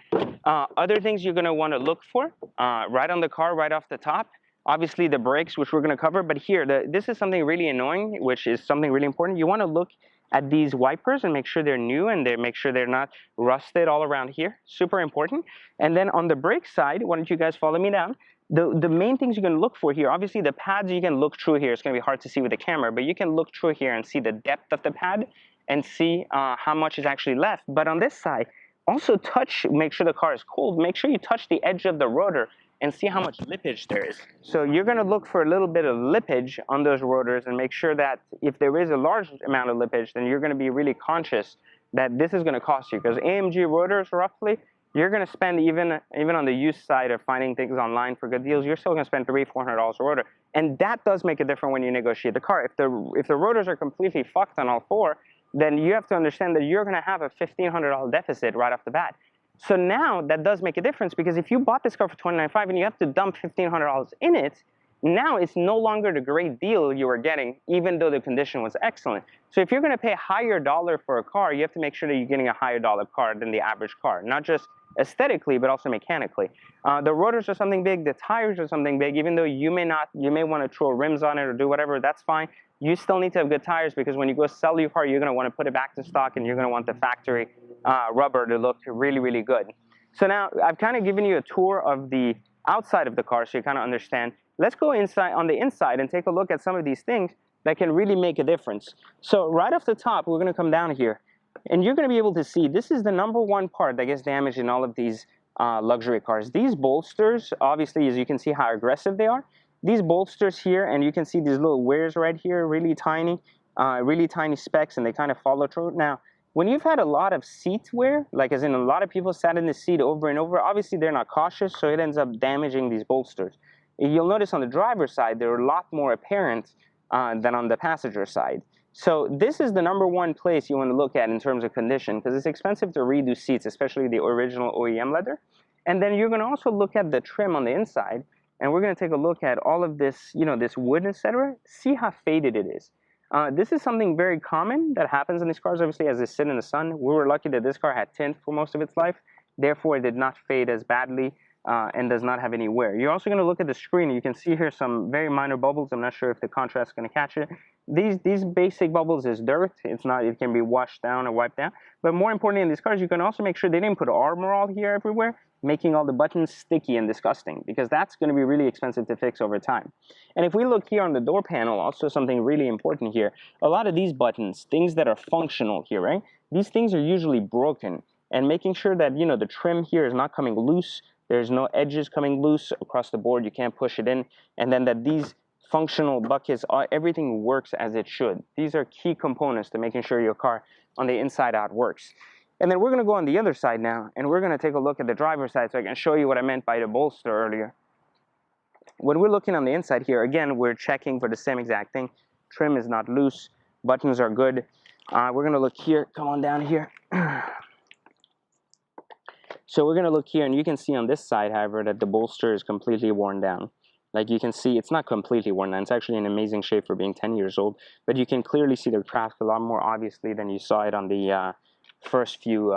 Other things you're going to want to look for right on the car, right off the top. Obviously, the brakes, which we're going to cover. But here, this is something really annoying, which is something really important. You want to look at these wipers and make sure they're new and make sure they're not rusted all around here. Super important. And then on the brake side, why don't you guys follow me down? The main things you're going to look for here, obviously the pads you can look through here. It's going to be hard to see with the camera, but you can look through here and see the depth of the pad and see how much is actually left. But on this side, also make sure the car is cold. Make sure you touch the edge of the rotor and see how much lippage there is. So you're going to look for a little bit of lippage on those rotors and make sure that if there is a large amount of lippage, then you're going to be really conscious that this is going to cost you. Because AMG rotors, roughly, you're going to spend even on the used side of finding things online for good deals, you're still going to spend $300-400 a rotor. And that does make a difference when you negotiate the car. If the rotors are completely fucked on all four, then you have to understand that you're going to have a $1,500 deficit right off the bat. So now that does make a difference, because if you bought this car for $29,500 and you have to dump $1,500 in it, now it's no longer the great deal you were getting, even though the condition was excellent. So if you're going to pay a higher dollar for a car, you have to make sure that you're getting a higher dollar car than the average car, not just aesthetically, but also mechanically. The rotors are something big, the tires are something big, even though you may want to throw rims on it or do whatever, that's fine. You still need to have good tires, because when you go sell your car, you're going to want to put it back to stock, and you're going to want the factory rubber to look really, really good. So now I've kind of given you a tour of the outside of the car so you kind of understand. Let's go inside on the inside and take a look at some of these things that can really make a difference. So right off the top, we're going to come down here, and you're going to be able to see this is the #1 part that gets damaged in all of these luxury cars. These bolsters, obviously, as you can see how aggressive they are. These bolsters here, and you can see these little wears right here, really tiny specks, and they kind of follow through. Now, when you've had a lot of seat wear, like as in a lot of people sat in the seat over and over, obviously they're not cautious, so it ends up damaging these bolsters. You'll notice on the driver's side, they're a lot more apparent than on the passenger side. So this is the #1 place you want to look at in terms of condition, because it's expensive to redo seats, especially the original OEM leather. And then you're going to also look at the trim on the inside, and we're going to take a look at all of this, this wood, etc. See how faded it is. This is something very common that happens in these cars, obviously, as they sit in the sun. We were lucky that this car had tint for most of its life. Therefore, it did not fade as badly and does not have any wear. You're also going to look at the screen. You can see here some very minor bubbles. I'm not sure if the contrast is going to catch it. These basic bubbles is dirt. It's not. It can be washed down or wiped down. But more importantly, in these cars, you can also make sure they didn't put Armor All here everywhere, making all the buttons sticky and disgusting, because that's going to be really expensive to fix over time. And if we look here on the door panel, also something really important here, a lot of these buttons, things that are functional here, right? These things are usually broken, and making sure that, the trim here is not coming loose, there's no edges coming loose across the board, you can't push it in, and then that these functional buckets, everything works as it should. These are key components to making sure your car on the inside out works. And then we're going to go on the other side now, and we're going to take a look at the driver's side so I can show you what I meant by the bolster earlier. When we're looking on the inside here, again, we're checking for the same exact thing. Trim is not loose. Buttons are good. We're going to look here. Come on down here. So we're going to look here, and you can see on this side, however, that the bolster is completely worn down. Like you can see, it's not completely worn down. It's actually in amazing shape for being 10 years old. But you can clearly see the craft a lot more obviously than you saw it on the first few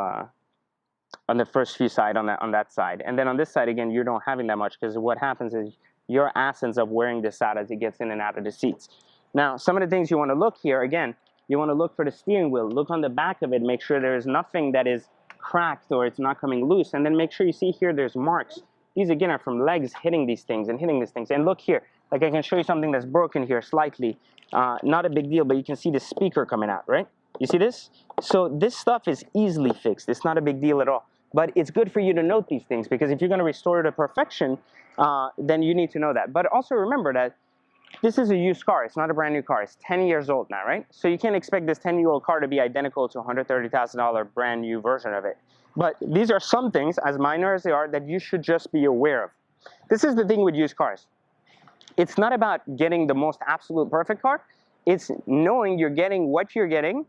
side on that side. And then on this side, again, you don't having that much, because what happens is your ass ends up wearing this out as it gets in and out of the seats. Now, some of the things you want to look here, again, you want to look for the steering wheel. Look on the back of it. Make sure there is nothing that is cracked or it's not coming loose. And then make sure you see here there's marks. These, again, are from legs hitting these things and hitting these things. And look here. Like I can show you something that's broken here slightly. Not a big deal, but you can see the speaker coming out, right? You see this? So this stuff is easily fixed. It's not a big deal at all. But it's good for you to note these things, because if you're going to restore it to perfection, then you need to know that. But also remember that this is a used car. It's not a brand new car. It's 10 years old now, right? So you can't expect this 10-year-old car to be identical to a $130,000 brand new version of it. But these are some things, as minor as they are, that you should just be aware of. This is the thing with used cars. It's not about getting the most absolute perfect car. It's knowing you're getting what you're getting,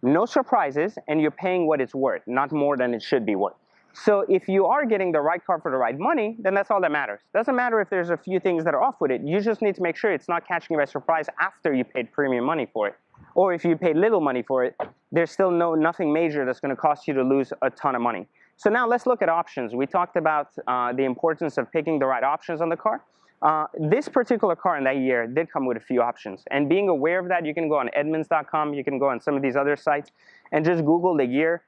no surprises, and you're paying what it's worth, not more than it should be worth. So if you are getting the right car for the right money, then that's all that matters. Doesn't matter if there's a few things that are off with it. You just need to make sure it's not catching you by surprise after you paid premium money for it. Or if you paid little money for it, there's still nothing major that's going to cost you to lose a ton of money. So now let's look at options. We talked about the importance of picking the right options on the car. This particular car in that year did come with a few options. And being aware of that, you can go on Edmunds.com, you can go on some of these other sites, and just Google the year.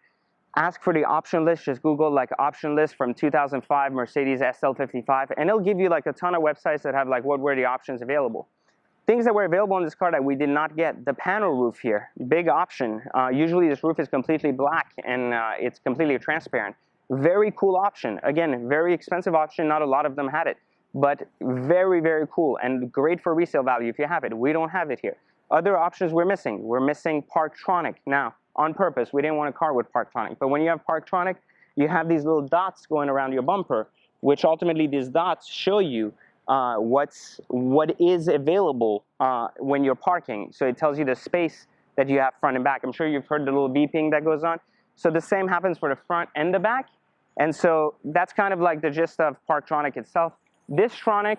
Ask for the option list. Just Google like option list from 2005 Mercedes SL55, and it'll give you like a ton of websites that have like what were the options available. Things that were available on this car that we did not get: the panel roof here, big option. Usually this roof is completely black and it's completely transparent. Very cool option. Again, very expensive option. Not a lot of them had it, but very, very cool and great for resale value if you have it. We don't have it here. Other options we're missing. We're missing Parktronic. Now, on purpose, we didn't want a car with Parktronic. But when you have Parktronic, you have these little dots going around your bumper, which ultimately these dots show you what is available when you're parking. So it tells you the space that you have front and back. I'm sure you've heard the little beeping that goes on. So the same happens for the front and the back. And so that's kind of like the gist of Parktronic itself. This Tronic,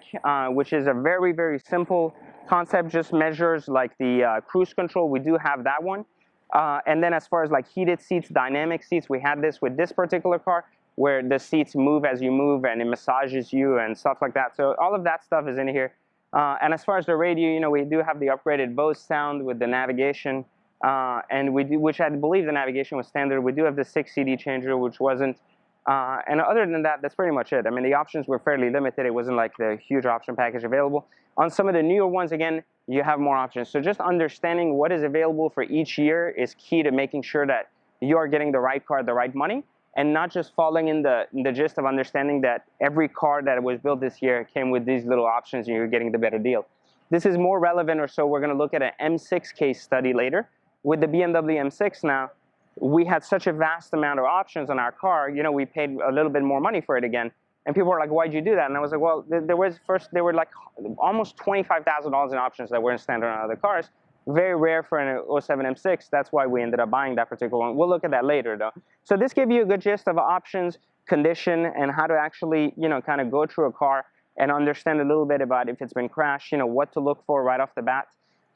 which is a very, very simple concept, just measures like the cruise control. We do have that one. And then as far as like heated seats, dynamic seats, we had this with this particular car where the seats move as you move and it massages you and stuff like that. So all of that stuff is in here. And as far as the radio, you know, we do have the upgraded Bose sound with the navigation. And we do, which I believe the navigation was standard. We do have the 6 CD changer, which wasn't. And other than that, that's pretty much it. I mean, the options were fairly limited. It wasn't like the huge option package available. On some of the newer ones, again, you have more options. So just understanding what is available for each year is key to making sure that you are getting the right car at the right money, and not just falling in the gist of understanding that every car that was built this year came with these little options and you're getting the better deal. This is more relevant, or so we're going to look at an M6 case study later. With the BMW M6 now, we had such a vast amount of options on our car, you know, we paid a little bit more money for it again. And people were like, why'd you do that? And I was like, well, there were like almost $25,000 in options that weren't standard on other cars. Very rare for an 07 M6. That's why we ended up buying that particular one. We'll look at that later, though. So this gave you a good gist of options, condition, and how to actually, you know, kind of go through a car and understand a little bit about if it's been crashed, you know, what to look for right off the bat.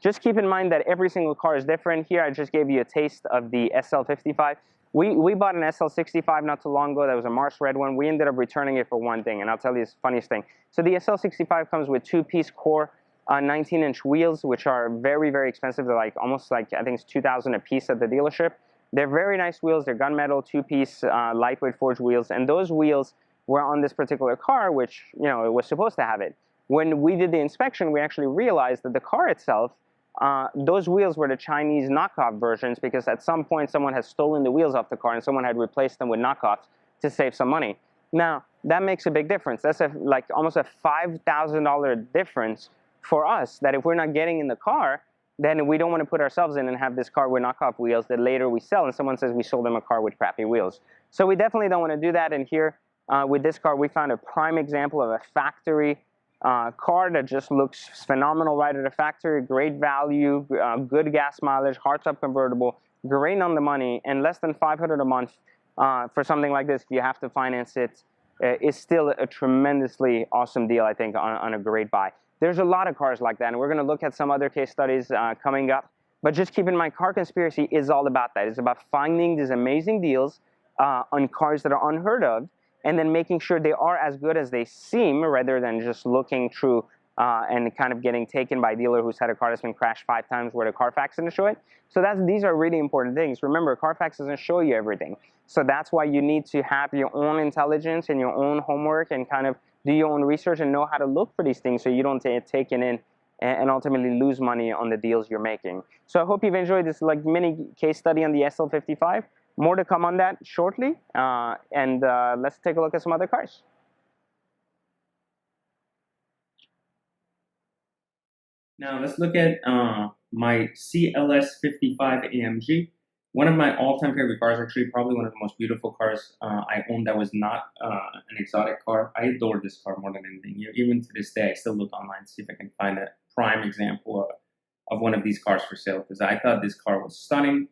Just keep in mind that every single car is different. Here, I just gave you a taste of the SL55. We bought an SL65 not too long ago. That was a Mars red one. We ended up returning it for one thing, and I'll tell you the funniest thing. So the SL65 comes with 2-piece core 19-inch wheels, which are very, very expensive. They're like almost like, I think it's $2,000 a piece at the dealership. They're very nice wheels. They're gunmetal, 2-piece lightweight forged wheels, and those wheels were on this particular car, which, you know, it was supposed to have it. When we did the inspection, we actually realized that the car itself, those wheels were the Chinese knockoff versions, because at some point someone had stolen the wheels off the car and someone had replaced them with knockoffs to save some money. Now, that makes a big difference. That's like almost a $5,000 difference for us, that if we're not getting in the car, then we don't want to put ourselves in and have this car with knockoff wheels that later we sell and someone says we sold them a car with crappy wheels. So we definitely don't want to do that. And here with this car, we found a prime example of a factory car that just looks phenomenal right at the factory. Great value, good gas mileage, hardtop convertible, great on the money, and less than $500 a month for something like this. If you have to finance it, is still a tremendously awesome deal, I think, on a great buy. There's a lot of cars like that, and we're going to look at some other case studies coming up. But just keep in mind, Car Conspiracy is all about that. It's about finding these amazing deals on cars that are unheard of, and then making sure they are as good as they seem, rather than just looking through and kind of getting taken by a dealer who's had a car that's been crashed 5 times where the Carfax didn't show it. So these are really important things. Remember, Carfax doesn't show you everything. So that's why you need to have your own intelligence and your own homework and kind of do your own research and know how to look for these things so you don't get taken in and ultimately lose money on the deals you're making. So I hope you've enjoyed this like mini case study on the SL55. More to come on that shortly, and let's take a look at some other cars. Now let's look at my CLS55 AMG. One of my all-time favorite cars, actually, probably one of the most beautiful cars I owned that was not an exotic car. I adore this car more than anything. Even to this day, I still look online to see if I can find a prime example of one of these cars for sale, because I thought this car was stunning.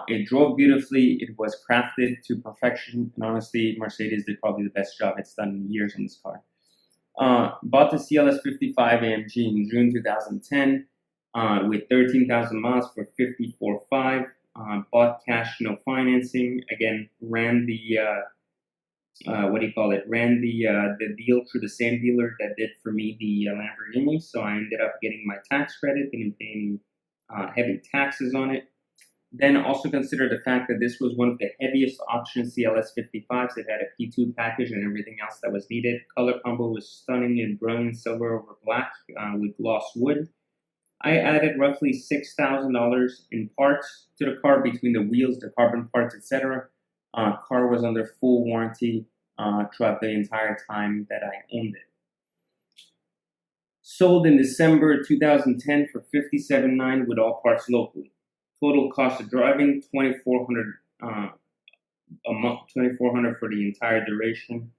It drove beautifully. It was crafted to perfection. And honestly, Mercedes did probably the best job it's done in years on this car. Bought the CLS55 AMG in June 2010 with 13,000 miles for $54,500. Bought cash, no financing. Again, ran the ran the deal through the same dealer that did for me the Lamborghini. So I ended up getting my tax credit, didn't pay any heavy taxes on it. Then also consider the fact that this was one of the heaviest option CLS55s. It had a P2 package and everything else that was needed. Color combo was stunning in brilliant silver over black with gloss wood. I added roughly $6,000 in parts to the car between the wheels, the carbon parts, etc. Car was under full warranty throughout the entire time that I owned it. Sold in December 2010 for $57,900 with all parts locally. Total cost of driving $2,400 a month, $2,400 for the entire duration.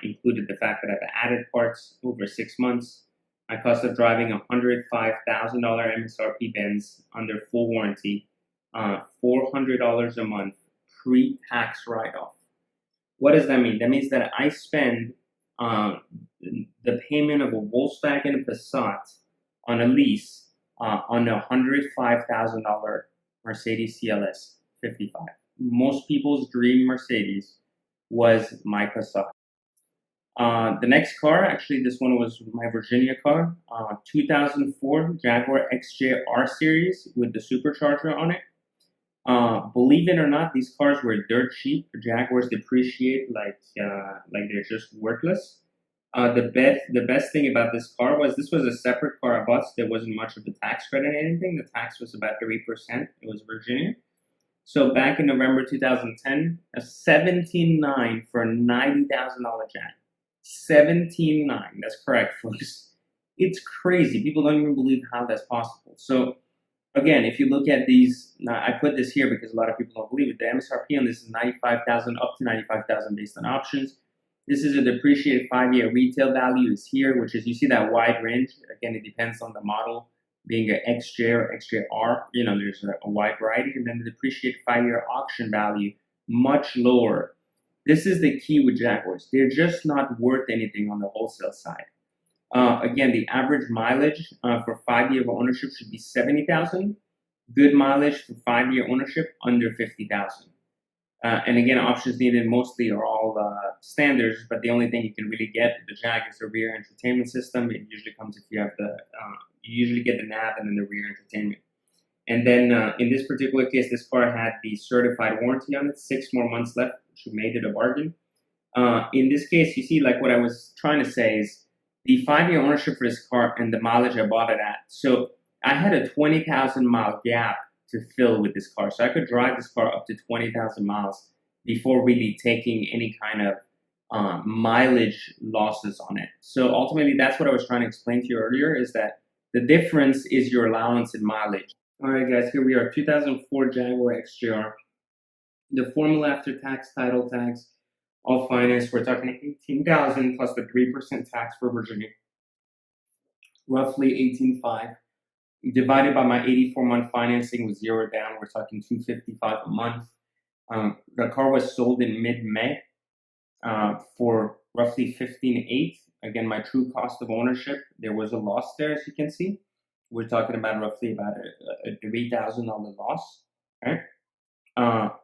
Included the fact that I've added parts over 6 months. my cost of driving a $105,000 MSRP Benz under full warranty, $400 a month pre-tax write-off. What does that mean? That means that I spend the payment of a Volkswagen Passat on a lease on a $105,000 Mercedes CLS 55. Most people's dream Mercedes was my Passat. The next car, actually, this one was my Virginia car, 2004 Jaguar XJ R Series with the supercharger on it. Believe it or not, these cars were dirt cheap. Jaguars depreciate like they're just worthless. The best thing about this car was this was a separate car I bought, so there wasn't much of a tax credit or anything. The tax was about 3%. It was Virginia. So back in November 2010, a 17.9 for a $90,000 Jag. 17.9. That's correct, folks. It's crazy. People don't even believe how that's possible. So again, if you look at these, I put this here because a lot of people don't believe it. The MSRP on this is $95,000 up to $95,000 based on options. This is a depreciated 5-year retail value is here, which is, you see that wide range. Again, it depends on the model, being an XJ or XJR. There's a wide variety. And then the depreciated 5-year auction value, much lower. This is the key with Jaguars. They're just not worth anything on the wholesale side. Again, the average mileage for 5-year ownership should be 70,000. Good mileage for 5-year ownership under 50,000. And again, options needed mostly are all standards, but the only thing you can really get with the Jag is the rear entertainment system. It usually comes if you have you usually get the nav and then the rear entertainment. And then in this particular case, this car had the certified warranty on it, 6 more months left, which made it a bargain. In this case, you see, like what I was trying to say is the 5-year ownership for this car and the mileage I bought it at. So I had a 20,000 mile gap to fill with this car. So I could drive this car up to 20,000 miles before really taking any kind of mileage losses on it. So ultimately, that's what I was trying to explain to you earlier, is that the difference is your allowance in mileage. All right, guys, here we are, 2004 Jaguar XJR. The formula after tax, title tax, all finance, we're talking $18,000 plus the 3% tax for Virginia, roughly $18,500. Divided by my 84-month financing with 0 down, we're talking $255 a month. The car was sold in mid-May for roughly $15,800. Again, my true cost of ownership, there was a loss there, as you can see. We're talking about roughly about a $3,000 loss. Okay.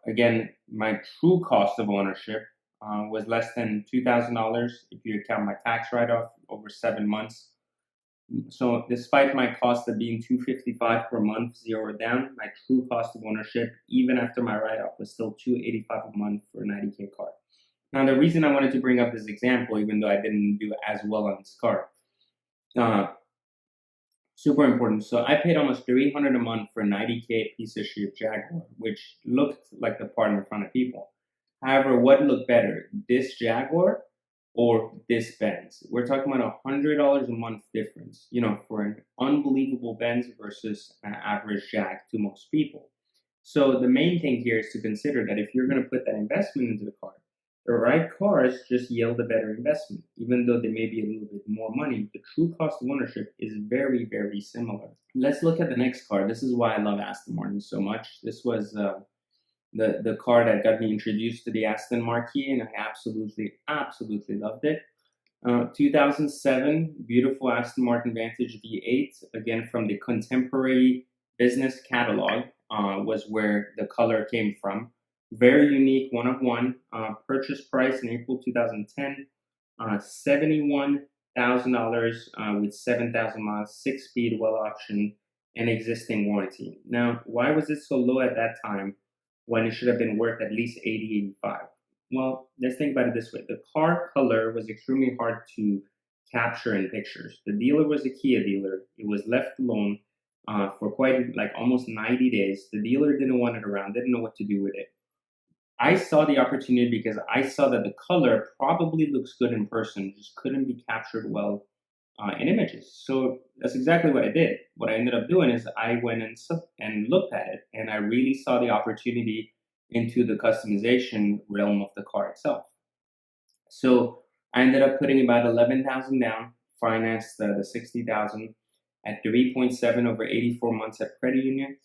Again, my true cost of ownership was less than $2,000 if you account my tax write-off over 7 months. So despite my cost of being $255 per month, 0 down, my true cost of ownership, even after my write-off, was still $285 a month for a 90K car. Now, the reason I wanted to bring up this example, even though I didn't do as well on this car, super important. So I paid almost $300 a month for a 90K piece of shit Jaguar, which looked like the part in front of people. However, what looked better, this Jaguar or this Benz? We're talking about $100 a month difference, for an unbelievable Benz versus an average Jag to most people. So the main thing here is to consider that if you're going to put that investment into the car, the right cars just yield a better investment. Even though they may be a little bit more money, the true cost of ownership is very, very similar. Let's look at the next car. This is why I love Aston Martin so much. This was the car that got me introduced to the Aston Marquis, and I absolutely loved it. 2007, beautiful Aston Martin Vantage V8, again from the Contemporary Business Catalog, was where the color came from. Very unique, one of one. Purchase price in April 2010, $71,000 with 7,000 miles, 6-speed, well optioned, and existing warranty. Now, why was it so low at that time when it should have been worth at least $80,000, $85,000? Well, let's think about it this way. The car color was extremely hard to capture in pictures. The dealer was a Kia dealer. It was left alone for almost 90 days. The dealer didn't want it around, didn't know what to do with it. I saw the opportunity because I saw that the color probably looks good in person, just couldn't be captured well in images. So that's exactly what I did. What I ended up doing is I went and looked at it, and I really saw the opportunity into the customization realm of the car itself. So I ended up putting about $11,000 down, financed the 60,000 at 3.7 over 84 months at credit union,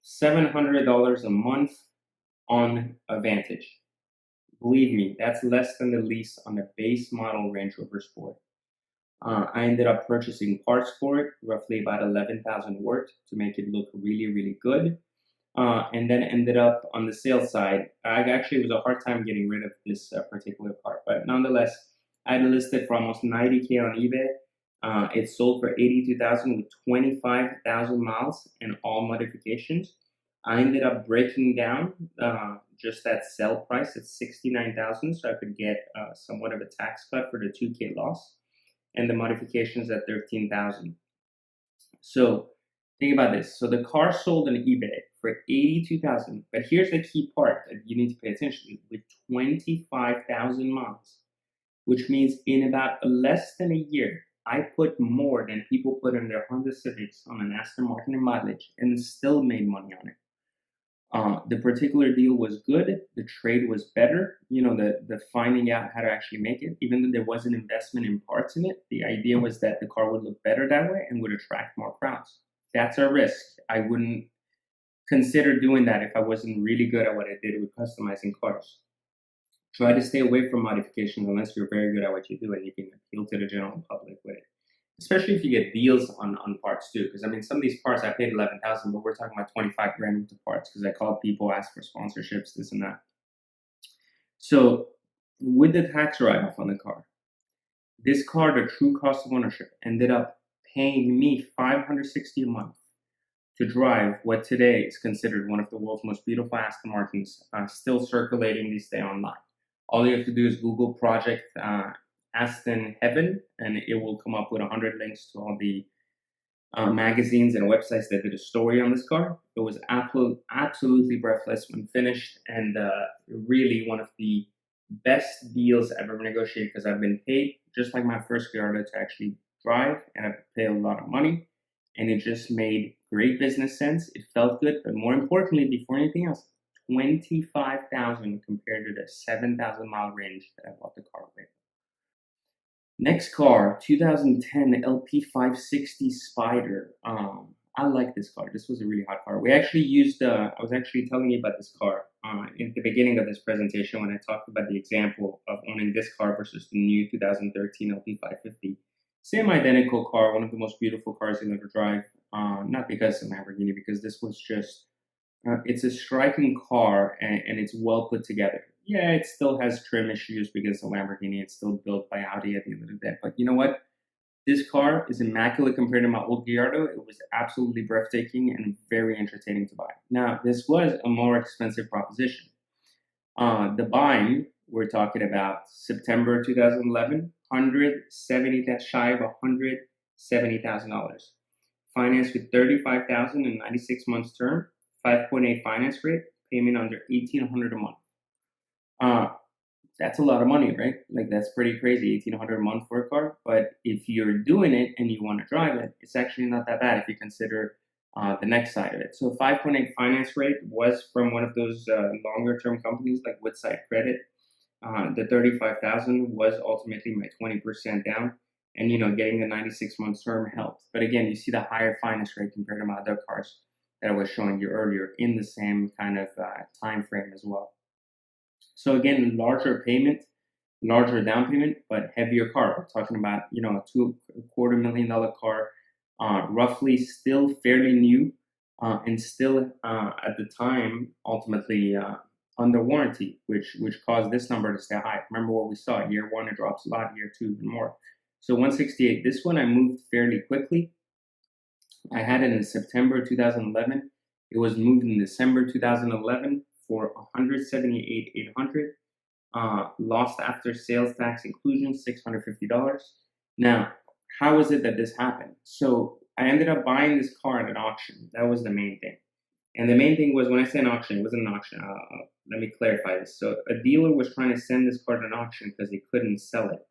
$700 a month on a Vantage. Believe me, that's less than the lease on a base model Range Rover Sport. I ended up purchasing parts for it, roughly about 11,000 worth to make it look really, really good. And then ended up on the sales side. I actually, it was a hard time getting rid of this particular car, but nonetheless, I had it listed for almost 90K on eBay. It sold for 82,000 with 25,000 miles and all modifications. I ended up breaking down just that sell price at 69,000, so I could get somewhat of a tax cut for the 2K loss, and the modifications at 13,000. So think about this. So the car sold on eBay for 82,000, but here's the key part that you need to pay attention to: with 25,000 miles, which means in about less than a year, I put more than people put in their Honda Civics on an Aston Martin in mileage and still made money on it. The particular deal was good. The trade was better. The finding out how to actually make it, even though there was an investment in parts in it, the idea was that the car would look better that way and would attract more crowds. That's a risk. I wouldn't consider doing that if I wasn't really good at what I did with customizing cars. Try to stay away from modifications unless you're very good at what you do and you can appeal to the general public with it. Especially if you get deals on parts too, because I mean, some of these parts I paid 11,000, but we're talking about 25 grand worth of parts because I called people, asked for sponsorships, this and that. So with the tax write-off on the car, this car, the true cost of ownership, ended up paying me $560 a month to drive what today is considered one of the world's most beautiful Aston Martins, still circulating these days online. All you have to do is Google Project Aston Heaven, and it will come up with 100 links to all the magazines and websites that did a story on this car. It was absolutely breathless when finished, and really one of the best deals I've ever negotiated, because I've been paid, just like my first Gallardo, to actually drive, and I've paid a lot of money, and it just made great business sense. It felt good, but more importantly, before anything else, 25,000 compared to the 7,000 mile range that I bought the car with. Next car, 2010 LP560 Spider. I like this car. This was a really hot car. We actually used, I was actually telling you about this car in the beginning of this presentation when I talked about the example of owning this car versus the new 2013 LP550. Same identical car, one of the most beautiful cars you'll ever drive. Not because it's a Lamborghini, because this was just, it's a striking car and it's well put together. Yeah, it still has trim issues because it's a Lamborghini. It's still built by Audi at the end of the day. But you know what? This car is immaculate compared to my old Gallardo. It was absolutely breathtaking and very entertaining to buy. Now, this was a more expensive proposition. The buying, we're talking about September 2011, that's shy of $170,000. Financed with $35,000 and 96 months term, 5.8 finance rate, payment under $1,800 a month. That's a lot of money, right? Like, that's pretty crazy, $1,800 a month for a car. But if you're doing it and you want to drive it, it's actually not that bad if you consider the next side of it. So 5.8 finance rate was from one of those longer term companies like Woodside Credit. The 35,000 was ultimately my 20% down, and getting the 96 month term helped. But again, you see the higher finance rate compared to my other cars that I was showing you earlier in the same kind of time frame as well. So again, larger payment, larger down payment, but heavier car. We're talking about a $250,000 car, roughly still fairly new, and still at the time ultimately under warranty, which caused this number to stay high. Remember what we saw: year one it drops a lot, year two even more. So 168. This one I moved fairly quickly. I had it in September 2011. It was moved in December 2011 for $178,800. Lost after sales tax inclusion $650. Now, how is it that this happened? So I ended up buying this car at an auction. That was the main thing. And the main thing was, when I say an auction, it wasn't an auction. Let me clarify this. So a dealer was trying to send this car to an auction because they couldn't sell it.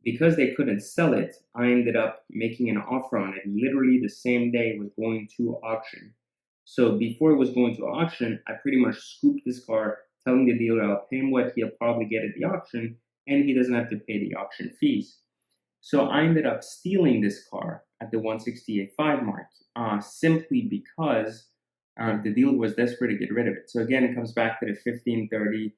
Because they couldn't sell it, I ended up making an offer on it literally the same day it was going to auction. So before it was going to auction, I pretty much scooped this car, telling the dealer I'll pay him what he'll probably get at the auction, and he doesn't have to pay the auction fees. So I ended up stealing this car at the 168.5 mark, simply because the dealer was desperate to get rid of it. So again, it comes back to the 15, 30,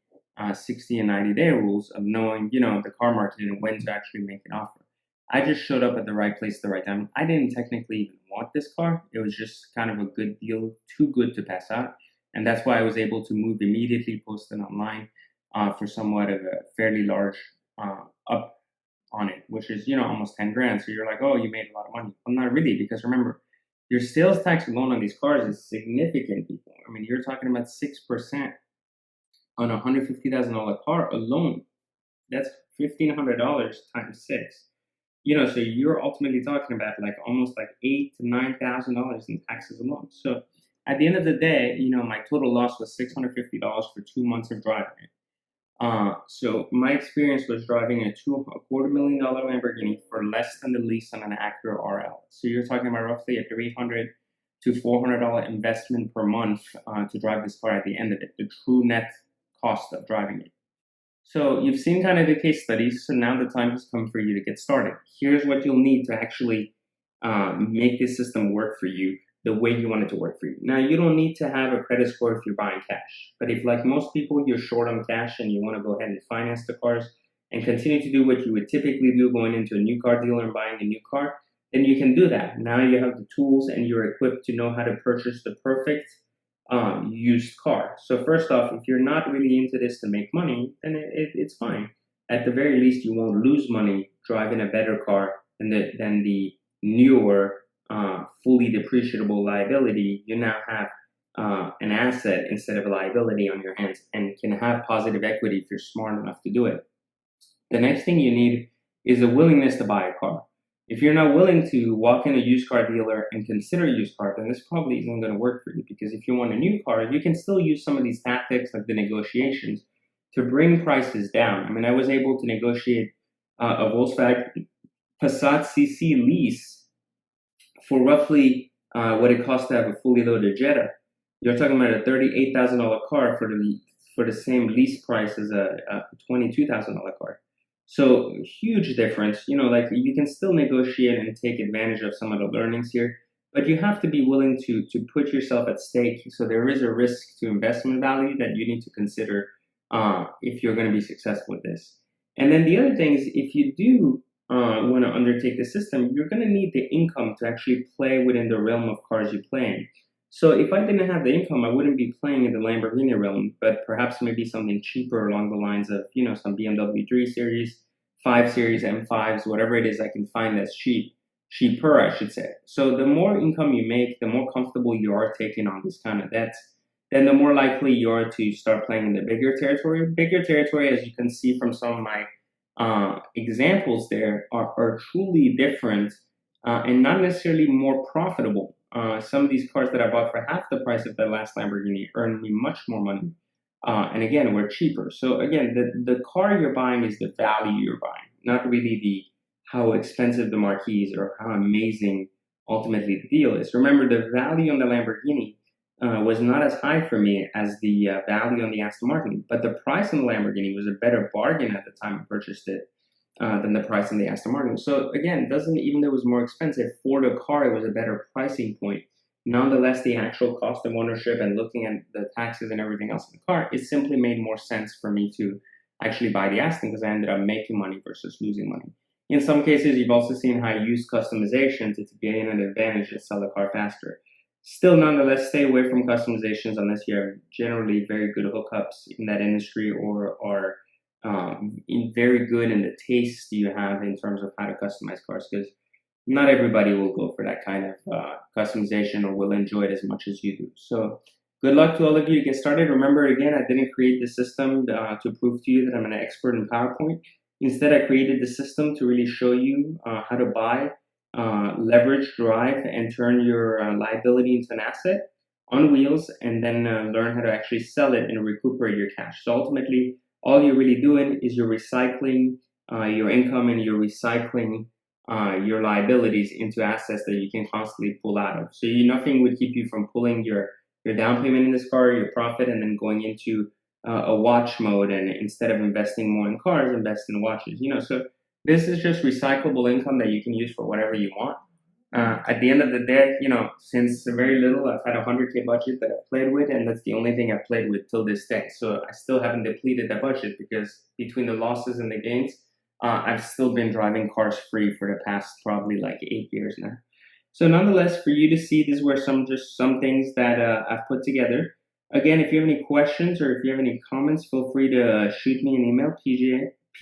60, and 90-day rules of knowing, the car market and when to actually make an offer. I just showed up at the right place at the right time. I didn't technically even want this car. It was just kind of a good deal, too good to pass out. And that's why I was able to move immediately, post it online for somewhat of a fairly large up on it, which is, almost 10 grand. So you're like, oh, you made a lot of money. Well, not really, because remember, your sales tax alone on these cars is significant, people. I mean, you're talking about 6% on a $150,000 car alone. That's $1,500 times 6. So you're ultimately talking about like almost like $8,000 to $9,000 in taxes alone. So at the end of the day, my total loss was $650 for 2 months of driving it. So my experience was driving a $250,000 Lamborghini for less than the lease on an Acura RL. So you're talking about roughly a $300 to $400 investment per month to drive this car at the end of it, the true net cost of driving it. So you've seen kind of the case studies, so now the time has come for you to get started. Here's what you'll need to actually make this system work for you the way you want it to work for you. Now, you don't need to have a credit score if you're buying cash, but if, like most people, you're short on cash and you want to go ahead and finance the cars and continue to do what you would typically do going into a new car dealer and buying a new car, then you can do that. Now you have the tools and you're equipped to know how to purchase the perfect used car. So first off, if you're not really into this to make money, then it's fine. At the very least, you won't lose money driving a better car than the newer, fully depreciable liability. You now have an asset instead of a liability on your hands and can have positive equity if you're smart enough to do it. The next thing you need is a willingness to buy a car. If you're not willing to walk in a used car dealer and consider a used car, then this probably isn't going to work for you, because if you want a new car, you can still use some of these tactics like the negotiations to bring prices down. I mean, I was able to negotiate a Volkswagen Passat CC lease for roughly what it costs to have a fully loaded Jetta. You're talking about a $38,000 car for the same lease price as a $22,000 car. So huge difference. Like, you can still negotiate and take advantage of some of the learnings here, but you have to be willing to put yourself at stake. So there is a risk to investment value that you need to consider if you're going to be successful with this. And then the other thing is, if you do want to undertake the system, you're going to need the income to actually play within the realm of cars you play in. So if I didn't have the income, I wouldn't be playing in the Lamborghini realm, but perhaps maybe something cheaper along the lines of, some BMW 3 Series, 5 Series, M5s, whatever it is I can find that's cheaper, I should say. So the more income you make, the more comfortable you are taking on this kind of debts, then the more likely you are to start playing in the bigger territory. Bigger territory, as you can see from some of my examples there, are truly different and not necessarily more profitable. Some of these cars that I bought for half the price of the last Lamborghini earned me much more money. And again, we're cheaper. So again, the car you're buying is the value you're buying, not really how expensive the marquee is or how amazing ultimately the deal is. Remember, the value on the Lamborghini was not as high for me as the value on the Aston Martin, but the price on the Lamborghini was a better bargain at the time I purchased it than the price on the Aston Martin. So again, even though it was more expensive for the car, it was a better pricing point. Nonetheless, the actual cost of ownership and looking at the taxes and everything else in the car, it simply made more sense for me to actually buy the Aston, because I ended up making money versus losing money. In some cases, you've also seen how I use customization to gain an advantage and sell the car faster. Still, nonetheless, stay away from customizations unless you have generally very good hookups in that industry or are very good in the taste you have in terms of how to customize cars, because not everybody will go for that kind of customization or will enjoy it as much as you do. So good luck to all of you to get started. Remember, again, I didn't create the system to prove to you that I'm an expert in PowerPoint. Instead, I created the system to really show you how to buy, leverage, drive, and turn your liability into an asset on wheels, and then learn how to actually sell it and recuperate your cash. So ultimately, all you're really doing is you're recycling your income, and you're recycling your liabilities into assets that you can constantly pull out of. So nothing would keep you from pulling your down payment in this car, your profit, and then going into a watch mode, and instead of investing more in cars, invest in watches. So This is just recyclable income that you can use for whatever you want. At the end of the day, since very little, I've had a 100K budget that I've played with, and that's the only thing I've played with till this day. So I still haven't depleted that budget because between the losses and the gains, I've still been driving cars free for the past probably like 8 years now. So nonetheless, for you to see, these were some things that I've put together. Again, if you have any questions or if you have any comments, feel free to shoot me an email,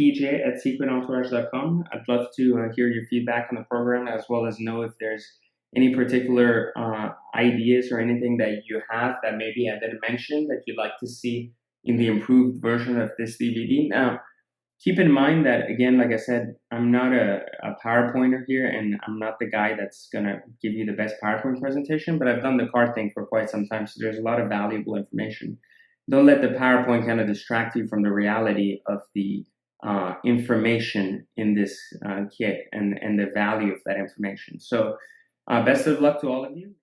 pj@secretentourage.com. I'd love to hear your feedback on the program, as well as know if there's any particular ideas or anything that you have that maybe I didn't mention that you'd like to see in the improved version of this DVD. Now, keep in mind that, again, like I said, I'm not a PowerPointer here, and I'm not the guy that's going to give you the best PowerPoint presentation, but I've done the car thing for quite some time, so there's a lot of valuable information. Don't let the PowerPoint kind of distract you from the reality of the information in this kit and the value of that information. So best of luck to all of you.